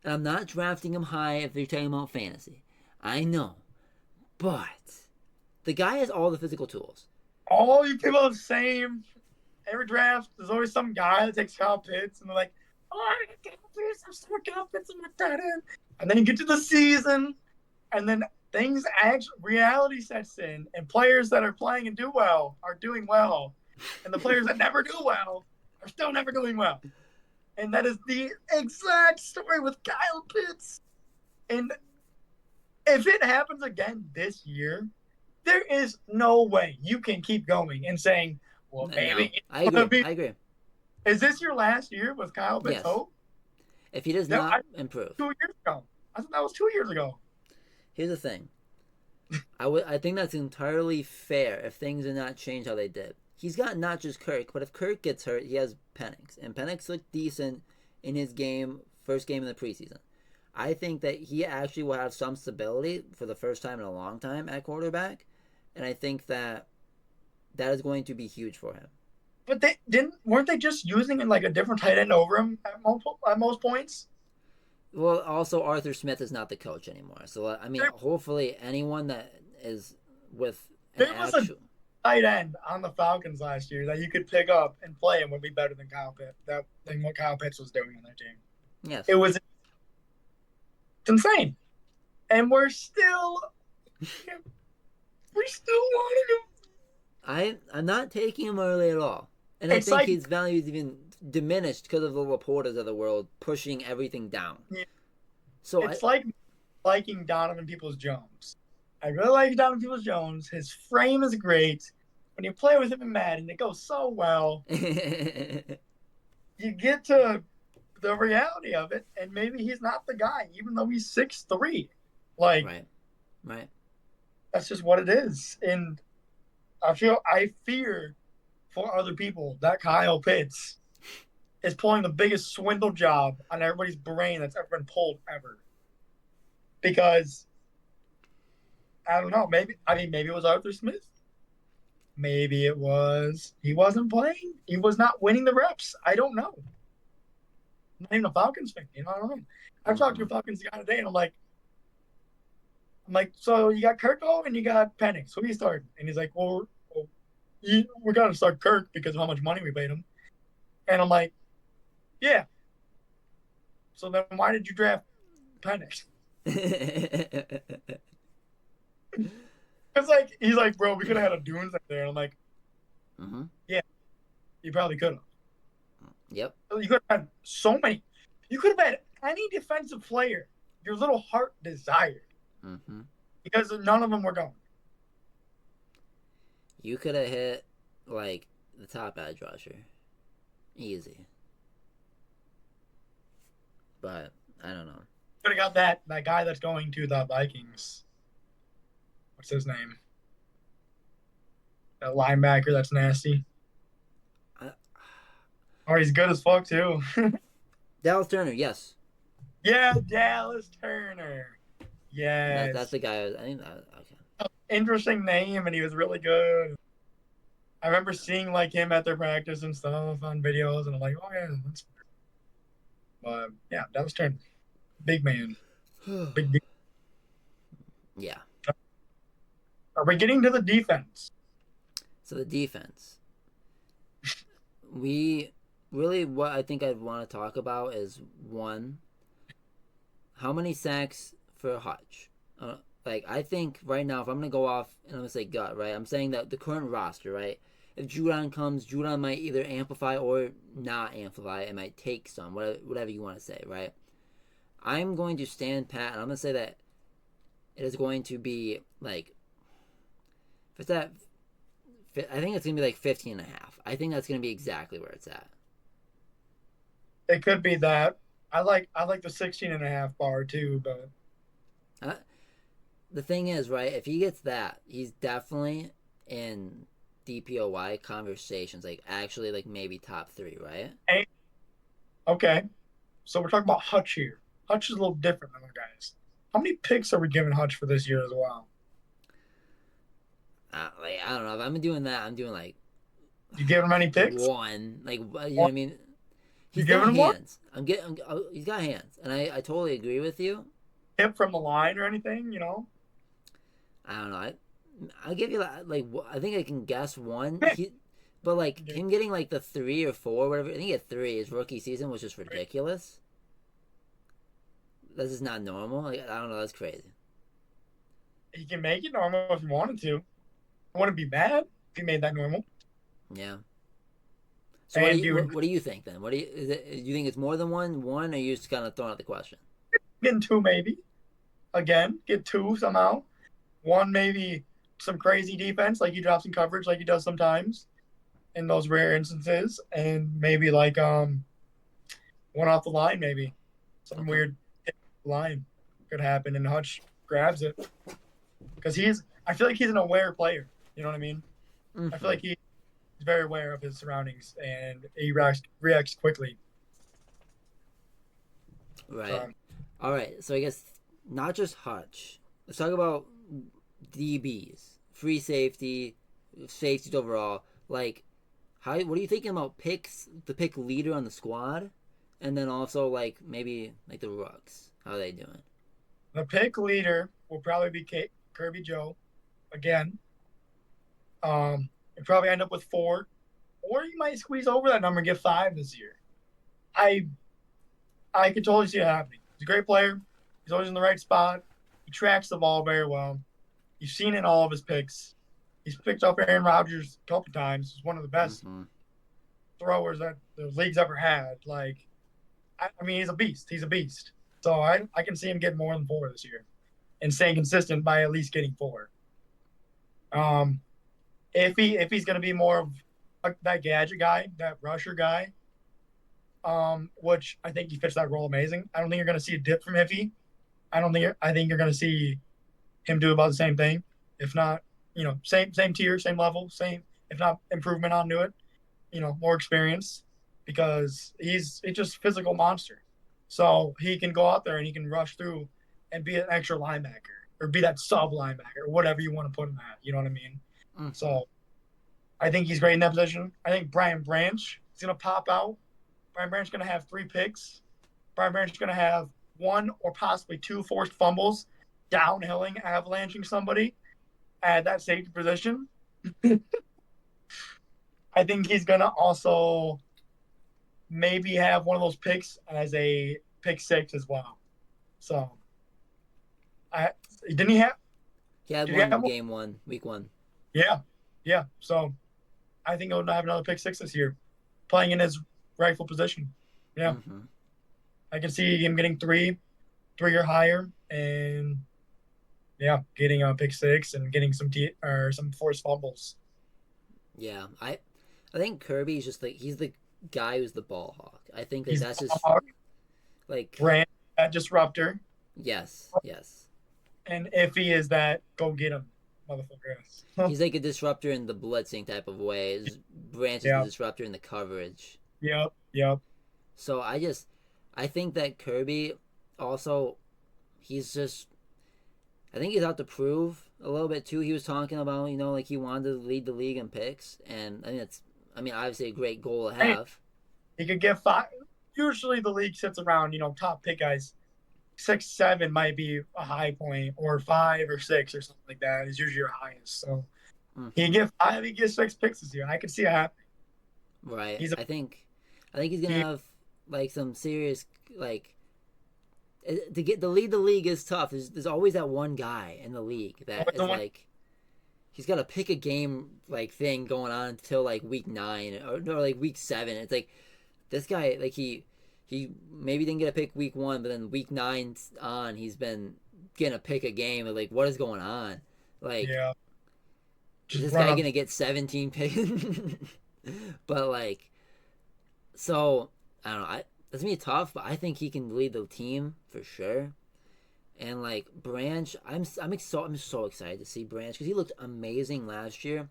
I'm not drafting him high if you're talking about fantasy. I know. But the guy has all the physical tools. All you people are the same. Every draft, there's always some guy that takes Kyle Pitts, and they're like, oh, I got Kyle Pitts. I'm still Kyle Pitts in my tight end. And then you get to the season, and then reality sets in, and players that are playing and do well are doing well. And the players that never do well are still never doing well. And that is the exact story with Kyle Pitts. And if it happens again this year, there is no way you can keep going and saying, well, maybe. No, I agree. Is this your last year with Kyle Pitts' hope? If he does not improve. 2 years ago. I thought that was 2 years ago. Here's the thing. I think that's entirely fair if things did not change how they did. He's got not just Kirk, but if Kirk gets hurt, he has Penix. And Penix looked decent in his first game in the preseason. I think that he actually will have some stability for the first time in a long time at quarterback. And I think that is going to be huge for him. But weren't they just using a different tight end over him at most points? Well, also Arthur Smith is not the coach anymore. So hopefully anyone that is with a tight end on the Falcons last year that you could pick up and play him would be better than Kyle Pitts. Than what Kyle Pitts was doing on their team. Yes, it's insane, and we're still wanting him. I'm not taking him early at all, and I think his value is even diminished because of the Laportas of the world pushing everything down. Yeah. So it's like liking Donovan Peoples-Jones. I really like Donovan Peoples-Jones. His frame is great. When you play with him in Madden, it goes so well. You get to the reality of it, and maybe he's not the guy, even though he's 6'3". Right. That's just what it is. And I fear for other people that Kyle Pitts is pulling the biggest swindle job on everybody's brain that's ever been pulled ever. Because I don't know, maybe it was Arthur Smith. Maybe it was he wasn't playing. He was not winning the reps. I don't know. I'm not even a Falcons fan, I don't know. I talked to a Falcons guy today, and I'm like, so you got Kirko and you got Penix. Who are you starting? And he's like, we're gonna start Kirk because of how much money we paid him. And I'm like, yeah. So then why did you draft Penix? It's like he's like, bro, we could have had a Dunes up there. And I'm like, yeah, you probably could have. Yep. You could have had so many. You could have had any defensive player your little heart desired. Because none of them were going. You could have hit like the top edge rusher, easy. But I don't know. Could have got that guy that's going to the Vikings. What's his name? That linebacker that's nasty. Oh, he's good as fuck too. Dallas Turner, yes. Yeah, Dallas Turner. Yes. That's the guy. I think that okay. Interesting name, and he was really good. I remember seeing like him at their practice and stuff on videos, and I'm like, oh yeah, that's. But yeah, Dallas Turner, big man, big. Yeah. Are we getting to the defense? So the defense. What I think I'd want to talk about is one, how many sacks for Hutch? I think right now, if I'm going to go off and I'm going to say gut, right? I'm saying that the current roster, right? If Judon comes, Judon might either amplify or not amplify. It might take some, whatever you want to say, right? I'm going to stand pat, and I'm going to say that it is going to be like, if it's at, I think it's going to be like 15 and a half. I think that's going to be exactly where it's at. It could be that. I like the 16 and a half bar too, but the thing is, right, if he gets that, he's definitely in DPOY conversations, like actually like maybe top 3, right? Okay. So we're talking about Hutch here. Hutch is a little different than the guys. How many picks are we giving Hutch for this year as well? I don't know. If I'm doing that, I'm doing like. You give him any picks? One, like you know what I mean. He's got hands. He's got hands, and I totally agree with you. Hip from the line or anything, I don't know. I'll give you like I think I can guess one. But like him getting like the 3 or 4, whatever. I think he had 3 his rookie season was just ridiculous. This is not normal. Like I don't know. That's crazy. He can make it normal if he wanted to. I wouldn't be mad if he made that normal. Yeah. So what do you think then? Do you think it's more than one, or are you just kind of throwing out the question? Getting 2 maybe. Again, get 2 somehow. 1 maybe some crazy defense, like he drops in coverage like he does sometimes in those rare instances, and maybe like 1 off the line maybe. Some weird line could happen and Hutch grabs it. Because I feel like he's an aware player. You know what I mean? I feel like he's very aware of his surroundings and he reacts quickly. Right. All right. So I guess not just Hutch. Let's talk about DBs, free safety, safeties overall. Like, what are you thinking about picks? The pick leader on the squad, and then also like maybe like the rooks. How are they doing? The pick leader will probably be Kirby Joe again. You'll probably end up with 4, or you might squeeze over that number and get 5 this year. I could totally see it happening. He's a great player. He's always in the right spot. He tracks the ball very well. You've seen it in all of his picks. He's picked up Aaron Rodgers a couple times. He's one of the best throwers that the league's ever had. Like, I mean, he's a beast. He's a beast. So I can see him getting more than 4 this year and staying consistent by at least getting 4. If he's going to be more of that gadget guy, that rusher guy, which I think he fits that role amazing. I don't think you're going to see a dip from Iffy. I think you're going to see him do about the same thing. If not, same tier, same level, same, if not improvement onto it. more experience because he's just a physical monster. So he can go out there and he can rush through and be an extra linebacker or be that sub linebacker or whatever you want to put him at. You know what I mean? Mm-hmm. So I think he's great in that position. I think Brian Branch is going to pop out. Brian Branch is going to have 3 picks. Brian Branch is going to have 1 or possibly 2 forced fumbles, downhilling, avalanching somebody at that safety position. I think he's going to also maybe have one of those picks as a pick 6 as well. So, didn't he have? He had Did he one have game 1, week 1. Yeah. So, I think he'll have another pick 6 this year, playing in his rightful position. Yeah. Mm-hmm. I can see him getting 3 or higher, and getting a pick 6 and getting some forced fumbles. Yeah, I think Kirby's just like he's the guy who's the ball hawk. I think that that's just like Brand that disruptor. Yes. And if he is that, go get him, motherfucker. He's like a disruptor in the blitzing type of way. Branch is the disruptor in the coverage. Yep. So I think that Kirby also, I think he's out to prove a little bit too. He was talking about, like he wanted to lead the league in picks, and obviously a great goal to have. He could get 5. Usually the league sits around, top pick guys. 6, 7 might be a high point, or 5 or 6 or something like that is usually your highest. So he can get 5, he gets 6 picks this year. I can see it happening. Right. I think he's gonna have like some serious to lead the league is tough. There's always that one guy in the league that is like he's got to pick a game thing going on until week 9 or week 7. It's like this guy he maybe didn't get a pick week 1, but then week 9 on he's been getting a pick a game. And what is going on? Is this guy gonna get 17 picks? But so I don't know. That's gonna be tough, but I think he can lead the team for sure. And Branch, I'm so excited to see Branch because he looked amazing last year.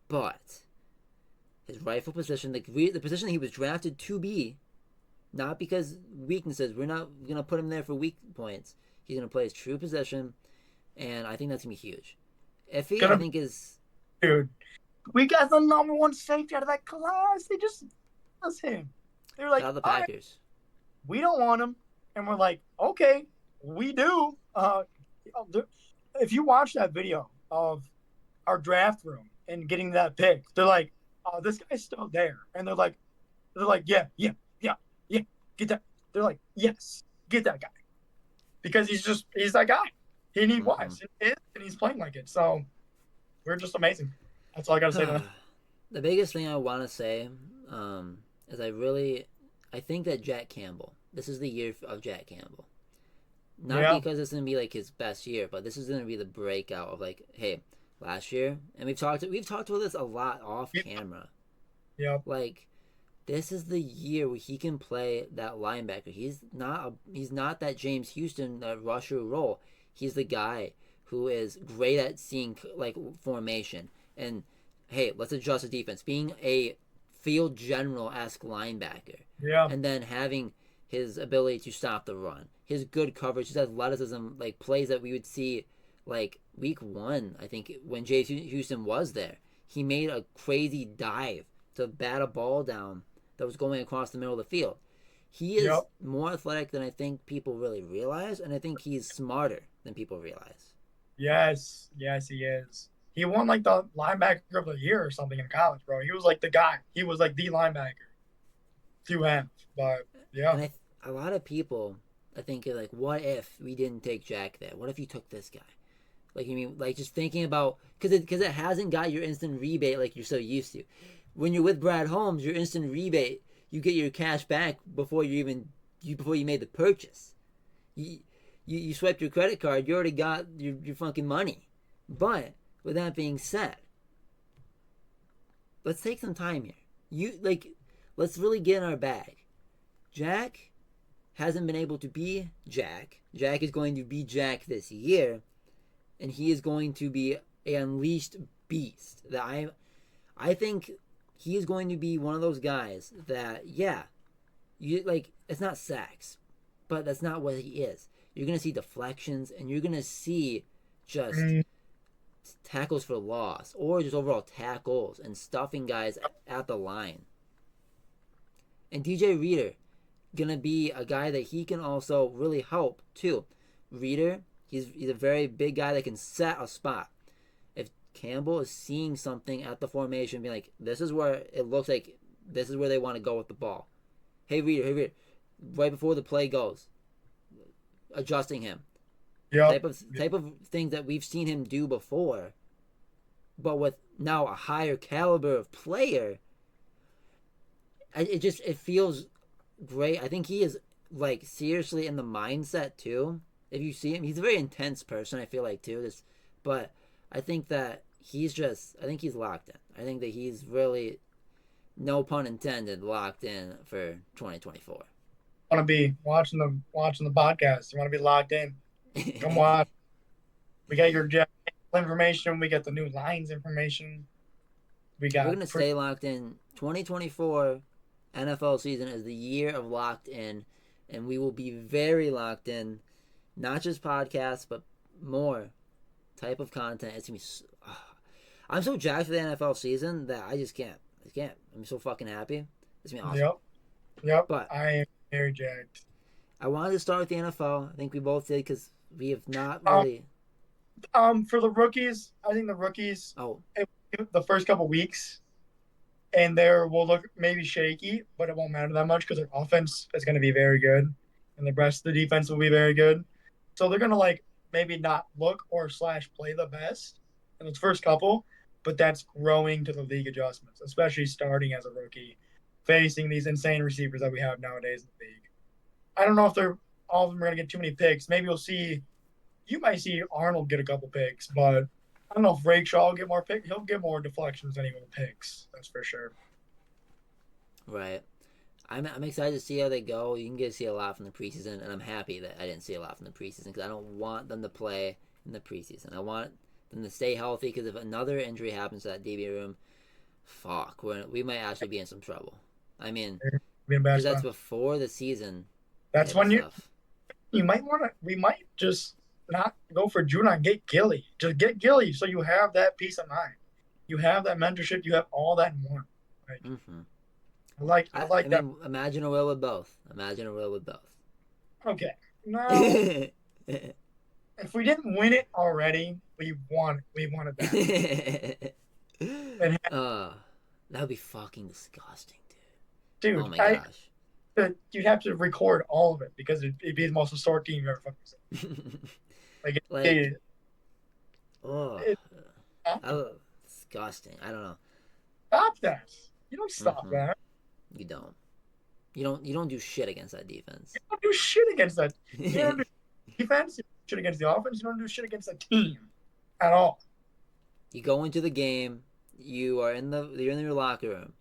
But his rightful position, the position he was drafted to be, not because weaknesses. We're not gonna put him there for weak points. He's gonna play his true position, and I think that's gonna be huge. Effie, I think is dude. We got the number 1 safety out of that class. They just that's him. They were like, shout out the Packers. Right, we don't want him, and we're like, okay, we do. If you watch that video of our draft room and getting that pick, they're like, oh, this guy's still there, and they're like, yeah, get that. They're like, yes, get that guy, because he's that guy. He was, and he's playing like it. So we're just amazing. That's all I gotta say to that. The biggest thing I want to say is I think that Jack Campbell, this is the year of Jack Campbell. Not because it's going to be his best year, but this is going to be the breakout of hey, last year, and we've talked about this a lot off camera. Yep. This is the year where he can play that linebacker. He's not that James Houston, that rusher role. He's the guy who is great at seeing formation and hey, let's adjust the defense. Being a field general-esque linebacker. Yeah. And then having his ability to stop the run. His good coverage, his athleticism, plays that we would see week 1, I think, when James Houston was there. He made a crazy dive to bat a ball down that was going across the middle of the field. He is more athletic than I think people really realize, and I think he's smarter than people realize. Yes, he is. He won the linebacker of the year or something in college, bro. He was the guy. He was the linebacker to have. But yeah. And a lot of people, I think, are what if we didn't take Jack there? What if you took this guy? Just thinking about because it hasn't got your instant rebate like you're so used to. When you're with Brad Holmes, your instant rebate, you get your cash back before you made the purchase. You swiped your credit card, you already got your fucking money. But with that being said, let's take some time here. Let's really get in our bag. Jack hasn't been able to be Jack. Jack is going to be Jack this year, and he is going to be an unleashed beast. That I think he is going to be one of those guys that, yeah, you like, it's not sacks, but that's not what he is. You're going to see deflections, and you're going to see just tackles for loss, or just overall tackles and stuffing guys at the line. And DJ Reader, gonna be a guy that he can also really help too. Reader, he's a very big guy that can set a spot. If Campbell is seeing something at the formation, being like, this is where it looks like this is where they want to go with the ball. Hey Reader, right before the play goes, adjusting him. Yeah. Type of things that we've seen him do before, but with now a higher caliber of player. It feels great. I think he is like seriously in the mindset too. If you see him, he's a very intense person. I feel like too. But I think that he's locked in. I think that he's really, no pun intended, locked in for 2024. Want to be watching the podcast? You want to be locked in? Come watch. We got your information. We got the new lines information. We're gonna stay locked in. 2024 NFL season is the year of locked in, and we will be very locked in. Not just podcasts, but more type of content. It's gonna be. I'm so jacked for the NFL season that I just can't. I'm so fucking happy. It's gonna be awesome. Yep. But I am very jacked. I wanted to start with the NFL. I think we both did because we have not really. For the rookies, I think the rookies. The first couple weeks, and will look maybe shaky, but it won't matter that much because their offense is going to be very good, and the rest of the defense will be very good. So they're going to maybe not look or / play the best in those first couple, but that's growing to the league adjustments, especially starting as a rookie, facing these insane receivers that we have nowadays in the league. I don't know if all of them are going to get too many picks. Maybe you might see Arnold get a couple picks, but I don't know if Rakeshaw will get more picks. He'll get more deflections than he will picks. That's for sure. Right. I'm excited to see how they go. You can get to see a lot from the preseason, and I'm happy that I didn't see a lot from the preseason because I don't want them to play in the preseason. I want them to stay healthy because if another injury happens to that DB room, fuck, we might actually be in some trouble. I mean, because that's before the season. That's when we might just not go for Judon, get Gilly. Just get Gilly so you have that peace of mind. You have that mentorship. You have all that in one. I like that. Mean, imagine a will with both. Okay. No. If we didn't win it already, we wanted that. That would be fucking disgusting, dude. Oh my gosh. You'd have to record all of it because it'd be the most historic team you've ever fucking seen. Disgusting. I don't know. Stop that. You don't stop that. You don't. You don't do shit against that defense. You don't do shit against that. You don't do defense. You don't do shit against the offense. You don't do shit against the team at all. You go into the game. You're in your locker room,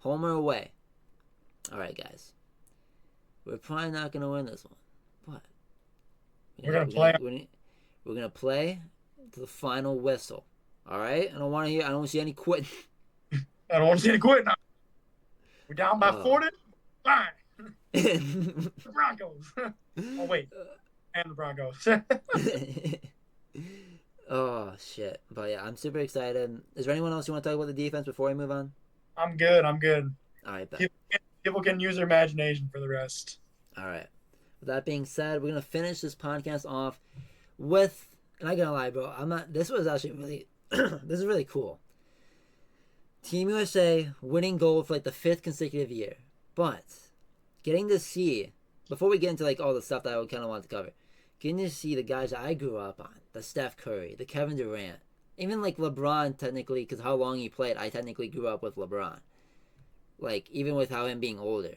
home or away. All right, guys. We're probably not gonna win this one, but we're gonna play. We're gonna play to the final whistle. All right. I don't see any quitting. I don't want to see any quitting. We're down by 40. Fine. The Broncos. Oh wait, and the Broncos. Oh shit! But yeah, I'm super excited. Is there anyone else you want to talk about the defense before we move on? I'm good. All right, people can use their imagination for the rest. All right. With that being said, we're gonna finish this podcast off with, and I gotta lie, bro, this was actually really, this is really cool. Team USA winning gold for the 5th consecutive year, but getting to see, before we get into all the stuff that I would kind of want to cover, getting to see the guys that I grew up on, the Steph Curry, the Kevin Durant, even LeBron technically, because how long he played, I technically grew up with LeBron. Even with how him being older.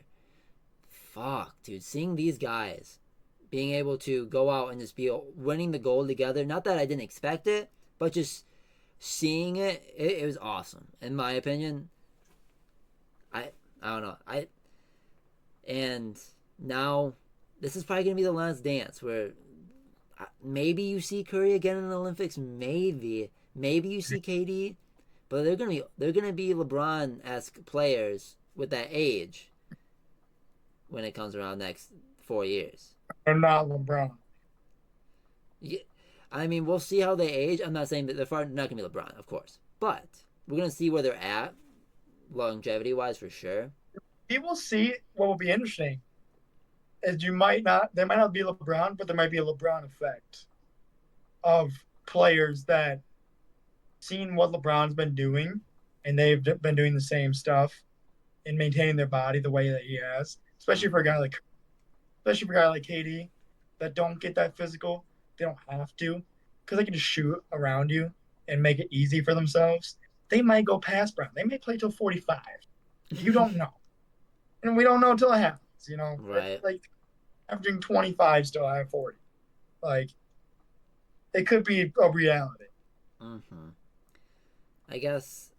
Fuck, dude, seeing these guys being able to go out and just be winning the gold together, not that I didn't expect it, but just seeing it was awesome. In my opinion, I don't know. And now, this is probably going to be the last dance where maybe you see Curry again in the Olympics, maybe you see KD, but they're gonna be LeBron-esque players with that age when it comes around next 4 years. They're not LeBron. Yeah, I mean, we'll see how they age. I'm not saying that they're not gonna be LeBron, of course, but we're gonna see where they're at longevity-wise for sure. People see what will be interesting is they might not be LeBron, but there might be a LeBron effect of players that seen what LeBron's been doing, and they've been doing the same stuff and maintaining their body the way that he has. Especially for a guy like KD that don't get that physical. They don't have to because they can just shoot around you and make it easy for themselves. They might go past Brown. They may play till 45. You don't know, and we don't know until it happens. You know, right? Like averaging 25 still at 40. Like it could be a reality. Mm-hmm. I guess,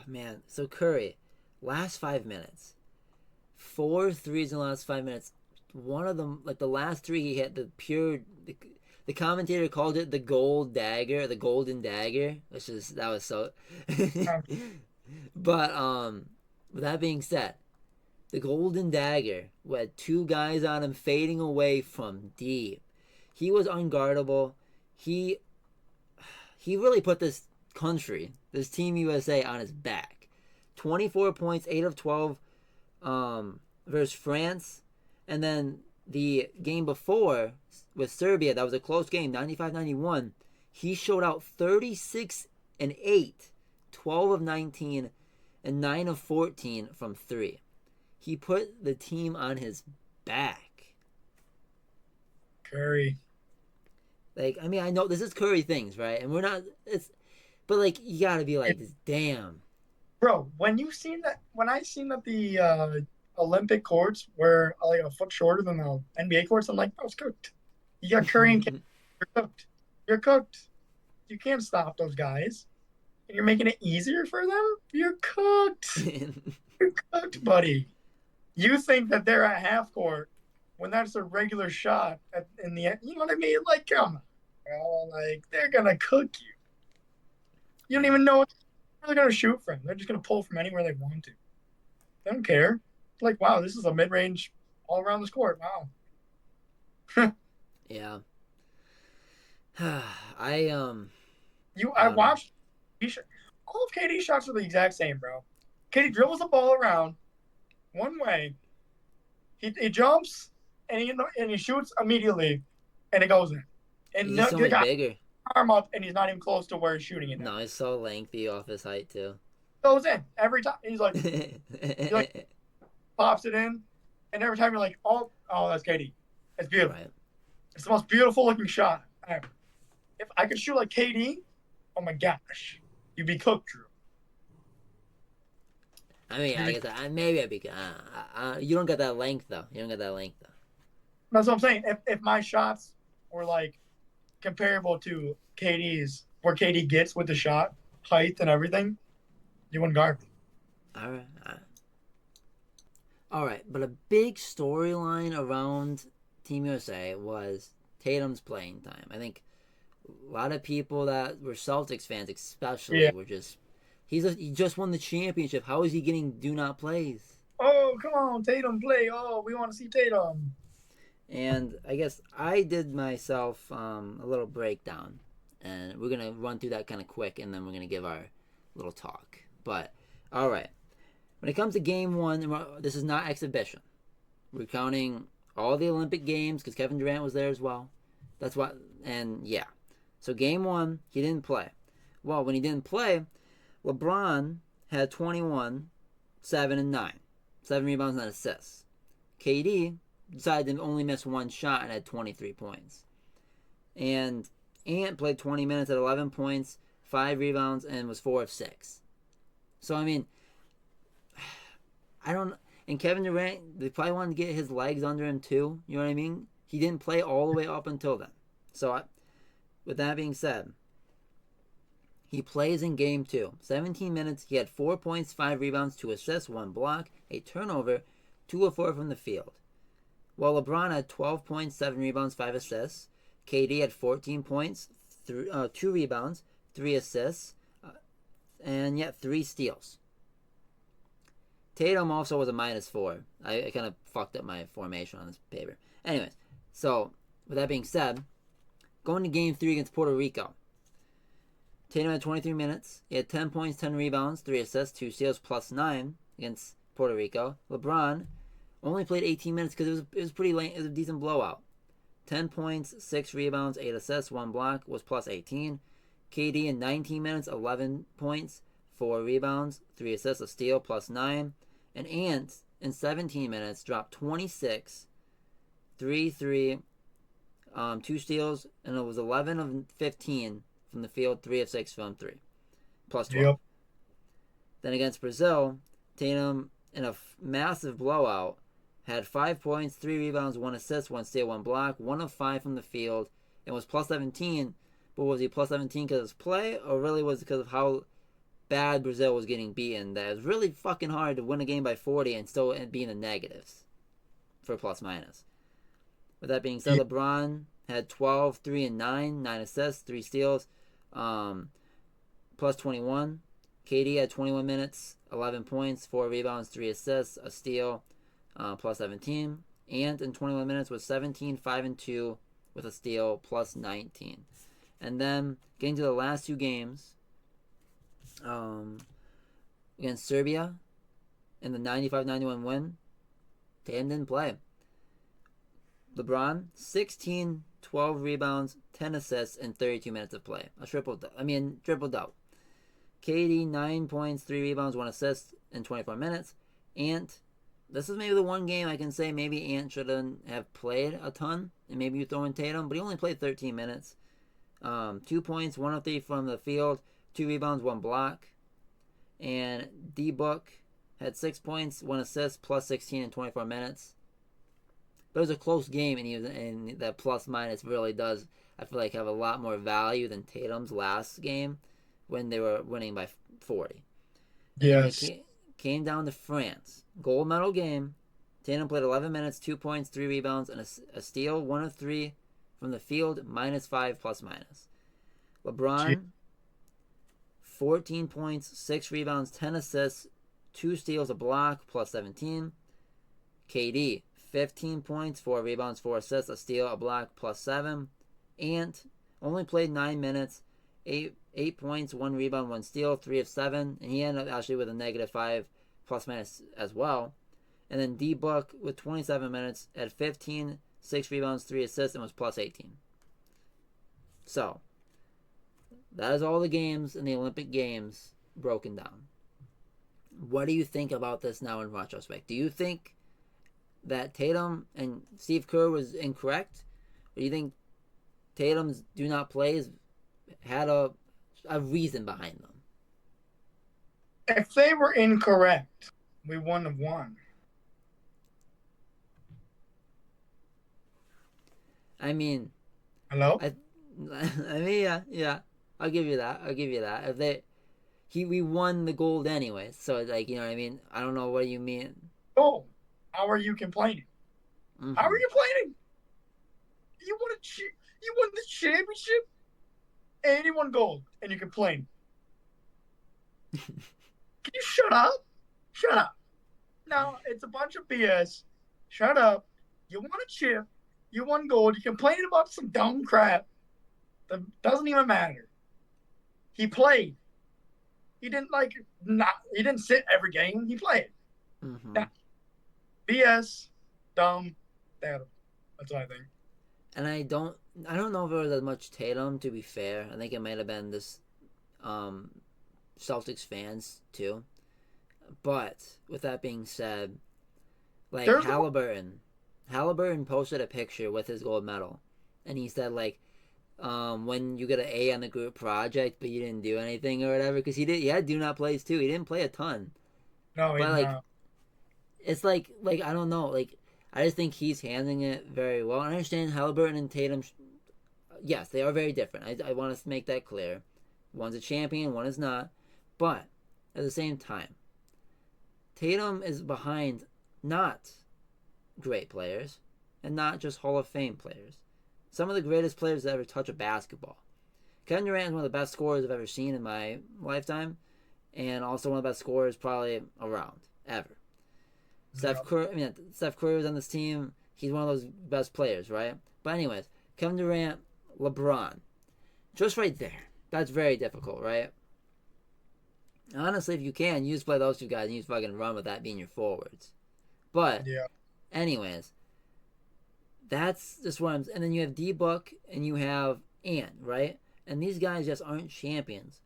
man. So Curry, last 5 minutes, 4 threes in the last 5 minutes. One of them, like the last three, he hit the commentator called it the golden dagger, that was so. But with that being said, the golden dagger with 2 guys on him fading away from deep. He was unguardable. He really put this country, this Team USA, on his back. 24 points, 8 of 12 versus France. And then the game before with Serbia, that was a close game, 95-91. He showed out 36 and 8, 12 of 19, and 9 of 14 from 3. He put the team on his back. Curry. Like, I mean, I know this is Curry things, right? And we're not, but like, you gotta be like, damn. Bro, when I seen that the Olympic courts were like a foot shorter than the NBA courts, I'm like, bro, it's cooked. You got Curry and you're cooked. You're cooked. You can't stop those guys. And you're making it easier for them? You're cooked. You're cooked, buddy. You think that they're at half court when that's a regular shot in the end. You know what I mean? Like, come on. Bro. Like, they're going to cook you. You don't even know what they're going to shoot from. They're just going to pull from anywhere they want to. They don't care. Like, wow, this is a mid-range all around this court. Wow. Yeah. I watched all of KD's shots are the exact same, bro. KD dribbles the ball around one way. He jumps and he shoots immediately, and it goes in. And He's so much bigger. Arm up, and he's not even close to where he's shooting it. No, he's so lengthy off his height too. Goes in every time. He's like, pops it in, and every time you're like, oh, that's KD. It's beautiful. Right. It's the most beautiful looking shot ever. If I could shoot like KD, oh my gosh, you'd be cooked, Drew. I mean, I guess maybe I'd be. You don't got that length though. That's what I'm saying. If my shots were like comparable to KD's, where KD gets with the shot, height and everything, you wouldn't guard me. All right. But a big storyline around Team USA was Tatum's playing time. I think a lot of people that were Celtics fans, especially, were just. He just won the championship. How is he getting do not plays? Oh, come on, Tatum, play. Oh, we want to see Tatum. And I guess I did myself a little breakdown. And we're going to run through that kind of quick, and then we're going to give our little talk. But, all right. When it comes to Game 1, this is not exhibition. We're counting all the Olympic games because Kevin Durant was there as well. That's what, and yeah. So Game 1, he didn't play. Well, when he didn't play, LeBron had 21, 7, and 9. 7 rebounds and assists. KD decided to only miss one shot and had 23 points. And Ant played 20 minutes at 11 points, 5 rebounds, and was 4 of 6. So, I mean, I don't... And Kevin Durant, they probably wanted to get his legs under him too. You know what I mean? He didn't play all the way up until then. So, with that being said, he plays in Game 2. 17 minutes, he had 4 points, 5 rebounds, 2 assists, 1 block, a turnover, 2 of 4 from the field. While LeBron had 12 points, 7 rebounds, 5 assists. KD had 14 points, 2 rebounds, 3 assists, and yet 3 steals. Tatum also was a -4. I kind of fucked up my formation on this paper. Anyways, so with that being said, going to Game 3 against Puerto Rico. Tatum had 23 minutes. He had 10 points, 10 rebounds, 3 assists, 2 steals, +9 against Puerto Rico. LeBron only played 18 minutes because it was pretty late. It was a decent blowout. 10 points, 6 rebounds, 8 assists, 1 block, was +18. KD in 19 minutes, 11 points, 4 rebounds, 3 assists, a steal, +9. And Ant in 17 minutes dropped 26, 3, 2 steals, and it was 11 of 15 from the field, 3 of 6 from 3, +12. Yep. Then against Brazil, Tatum in a massive blowout had 5 points, 3 rebounds, 1 assist, 1 steal, 1 block, 1 of 5 from the field, and was +17. But was he +17 because of his play, or really was it because of how bad Brazil was getting beaten? That it was really fucking hard to win a game by 40 and still be in the negatives for +/-. With that being said, LeBron had 12, 3 and 9, 9 assists, 3 steals, +21. KD had 21 minutes, 11 points, 4 rebounds, 3 assists, a steal, +17. And in 21 minutes was 17, 5 and 2 with a steal, +19. And then getting to the last 2 games, against Serbia in the 95-91 win, Tatum didn't play. LeBron, 16, 12 rebounds, 10 assists, and 32 minutes of play. Triple double. KD, 9 points, 3 rebounds, 1 assist in 24 minutes. Ant, this is maybe the one game I can say maybe Ant shouldn't have played a ton, and maybe you throw in Tatum, but he only played 13 minutes. 2 points, 1 of 3 from the field, 2 rebounds, 1 block. And D-Book had 6 points, 1 assist, +16 in 24 minutes. But it was a close game, and that ± really does, I feel like, have a lot more value than Tatum's last game when they were winning by 40. Yes. It came down to France. Gold medal game. Tatum played 11 minutes, 2 points, 3 rebounds, and a steal, 1 of 3 from the field, -5 ±. LeBron, 14 points, 6 rebounds, 10 assists, 2 steals, a block, +17. KD, 15 points, 4 rebounds, 4 assists, a steal, a block, +7. Ant only played 9 minutes, 8 points, 1 rebound, 1 steal, 3 of 7. And he ended up actually with a -5 ± as well. And then D-Book with 27 minutes at 15, 6 rebounds, 3 assists, and was +18. So, that is all the games in the Olympic Games broken down. What do you think about this now in retrospect? Do you think that Tatum and Steve Kerr was incorrect? Or do you think Tatum's do not plays had a reason behind them? If they were incorrect, we wouldn't have won. I mean, hello. I mean, yeah. I'll give you that. If we won the gold anyway, so like, you know what I mean. I don't know what you mean. Oh, how are you complaining? Mm-hmm. How are you complaining? You won the championship, and you won gold, and you complain. Can you shut up? Shut up. No, it's a bunch of BS. Shut up. You won a chip. You won gold. You're complaining about some dumb crap that doesn't even matter. He played. He didn't he didn't sit every game. He played. Mm-hmm. Now, BS, dumb, Tatum. That's what I think. And I don't know if it was as much Tatum, to be fair. I think it might have been this Celtics fans too. But with that being said, like Halliburton posted a picture with his gold medal, and he said like, when you get an A on the group project, but you didn't do anything or whatever, because he had do not plays too. He didn't play a ton. No, but like, it's like I don't know. Like, I just think he's handling it very well. I understand Halliburton and Tatum. Yes, they are very different. I want to make that clear. One's a champion, one is not. But at the same time, Tatum is behind not great players and not just Hall of Fame players. Some of the greatest players that ever touch a basketball. Kevin Durant is one of the best scorers I've ever seen in my lifetime. and also one of the best scorers probably around ever. Yep. Steph Curry was on this team. He's one of those best players, right? But anyways, Kevin Durant, LeBron, just right there. That's very difficult, right? Honestly, if you can, you just play those two guys and you just fucking run with that being your forwards. But, Yeah. anyways, that's just what I'm. And then you have D Book and you have Ant, right? And these guys just aren't champions.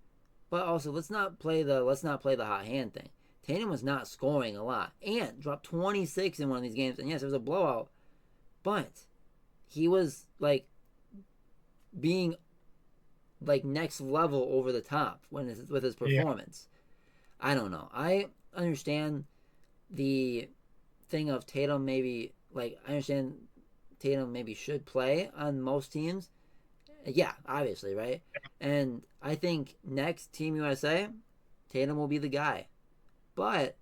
But also, let's not play the hot hand thing. Tatum was not scoring a lot. Ant dropped 26 in one of these games, and yes, it was a blowout, but he was like being like next level over the top with his performance. Yeah. I don't know. I understand the thing of Tatum maybe like I understand Tatum maybe should play on most teams. Yeah, obviously, right? And I think next Team USA, Tatum will be the guy. But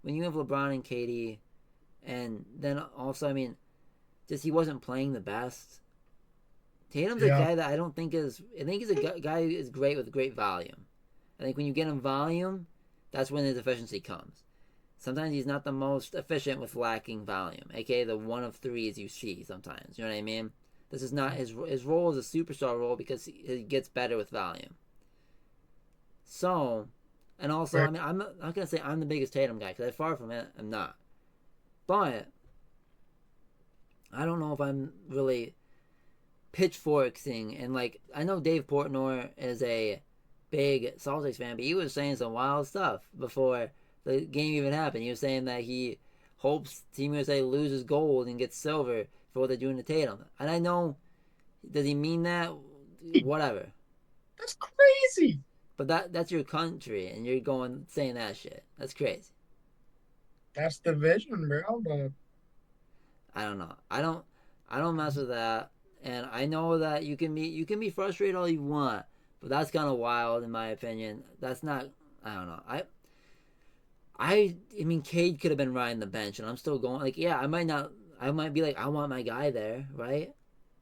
when you have LeBron and KD, and then also, I mean, just he wasn't playing the best. Tatum's a guy that I don't think is. I think he's a guy who is great with great volume. I think when you get him volume, that's when his efficiency comes. Sometimes he's not the most efficient with lacking volume, aka the one of threes you see sometimes. You know what I mean? This is not his role is a superstar role because he gets better with volume. So, and also, I mean, I'm not going to say I'm the biggest Tatum guy because far from it, I'm not. But I don't know if I'm really pitchforking and like I know Dave Portnoy is a big Celtics fan, but he was saying some wild stuff before the game even happened. He was saying that he hopes Team USA loses gold and gets silver for what they're doing to Tatum. And I know, does he mean that? Whatever. That's crazy. But that's your country, and you're going saying that shit. That's crazy. That's the vision, bro. But I don't know. I don't mess with that. And I know that you can be frustrated all you want, but that's kind of wild in my opinion. That's not. I don't know. I mean, Cade could have been riding the bench, and I'm still going. Like, yeah, I might be like, I want my guy there, right?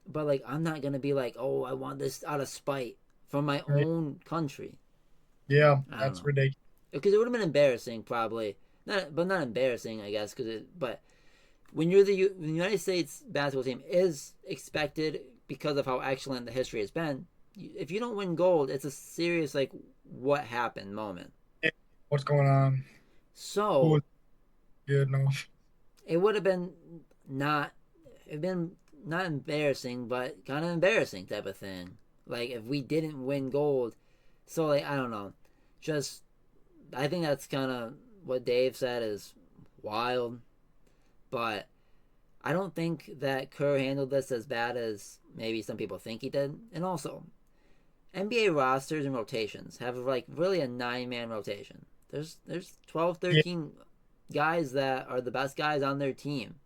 But like, I'm not gonna be like, oh, I want this out of spite from my own country. Yeah, that's ridiculous. Because it would have been embarrassing, probably. Not embarrassing, I guess. But when you're the United States basketball team is expected because of how excellent the history has been. If you don't win gold, it's a serious like what happened moment. What's going on? So good enough. It would have been not embarrassing, but kind of embarrassing type of thing. Like if we didn't win gold. So like I don't know. Just I think that's kind of what Dave said is wild. But I don't think that Kerr handled this as bad as maybe some people think he did. And also, NBA rosters and rotations have like really a 9-man rotation. There's 12, 13 guys that are the best guys on their team.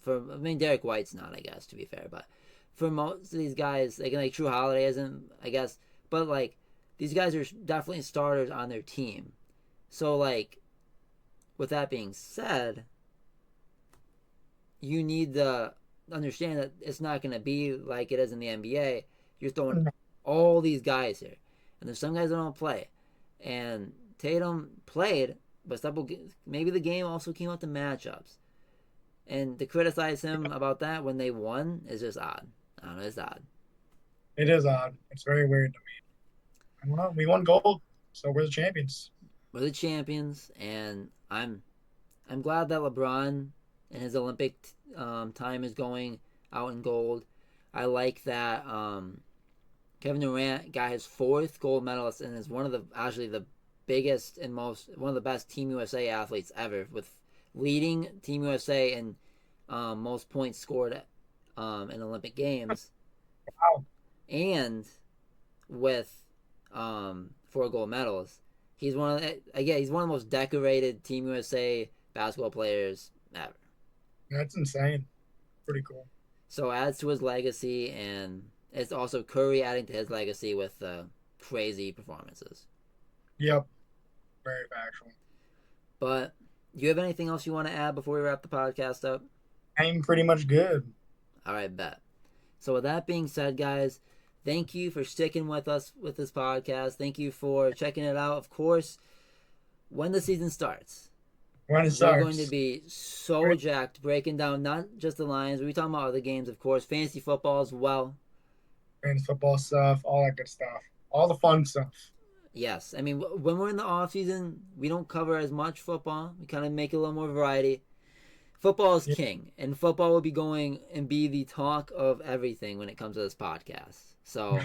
Derek White's not, I guess, to be fair, but for most of these guys, like True Holiday isn't, I guess, but like these guys are definitely starters on their team. So like, with that being said, you need to understand that it's not going to be like it is in the NBA. You're throwing all these guys here, and there's some guys that don't play, and Tatum played, but maybe the game also came out to matchups. And to criticize him about that when they won is just odd. I don't know, it's odd. It is odd. It's very weird to me. I don't know. We won gold, so we're the champions. We're the champions, and I'm glad that LeBron and his Olympic time is going out in gold. I like that Kevin Durant got his 4th gold medalist and is one of the biggest and one of the best Team USA athletes ever, with leading Team USA in most points scored in Olympic Games. Wow. And with 4 gold medals. He's one of the most decorated Team USA basketball players ever. That's insane. Pretty cool. So adds to his legacy, and it's also Curry adding to his legacy with crazy performances. Yep. Very factual. But do you have anything else you want to add before we wrap the podcast up? I'm pretty much good. All right, bet. So with that being said, guys, Thank you for sticking with us with this podcast. Thank you for checking it out. Of course, when the season starts, When it we're starts. going to be so jacked, breaking down not just the Lions. We're talking about other games, of course, fantasy football as well. And football stuff, all that good stuff. All the fun stuff. Yes. I mean, when we're in the off season, we don't cover as much football. We kind of make it a little more variety. Football is king, and football will be going and be the talk of everything when it comes to this podcast. So,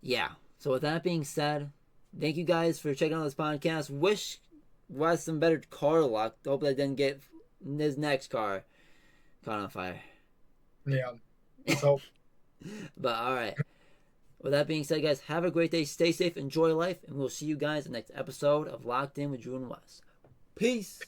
yeah. So with that being said, thank you guys for checking out this podcast. Wish Wes some better car luck. Hope that didn't get his next car caught on fire. Yeah. So, but all right. With that being said, guys, have a great day. Stay safe, enjoy life, and we'll see you guys in the next episode of Locked In with Drew and Wes. Peace.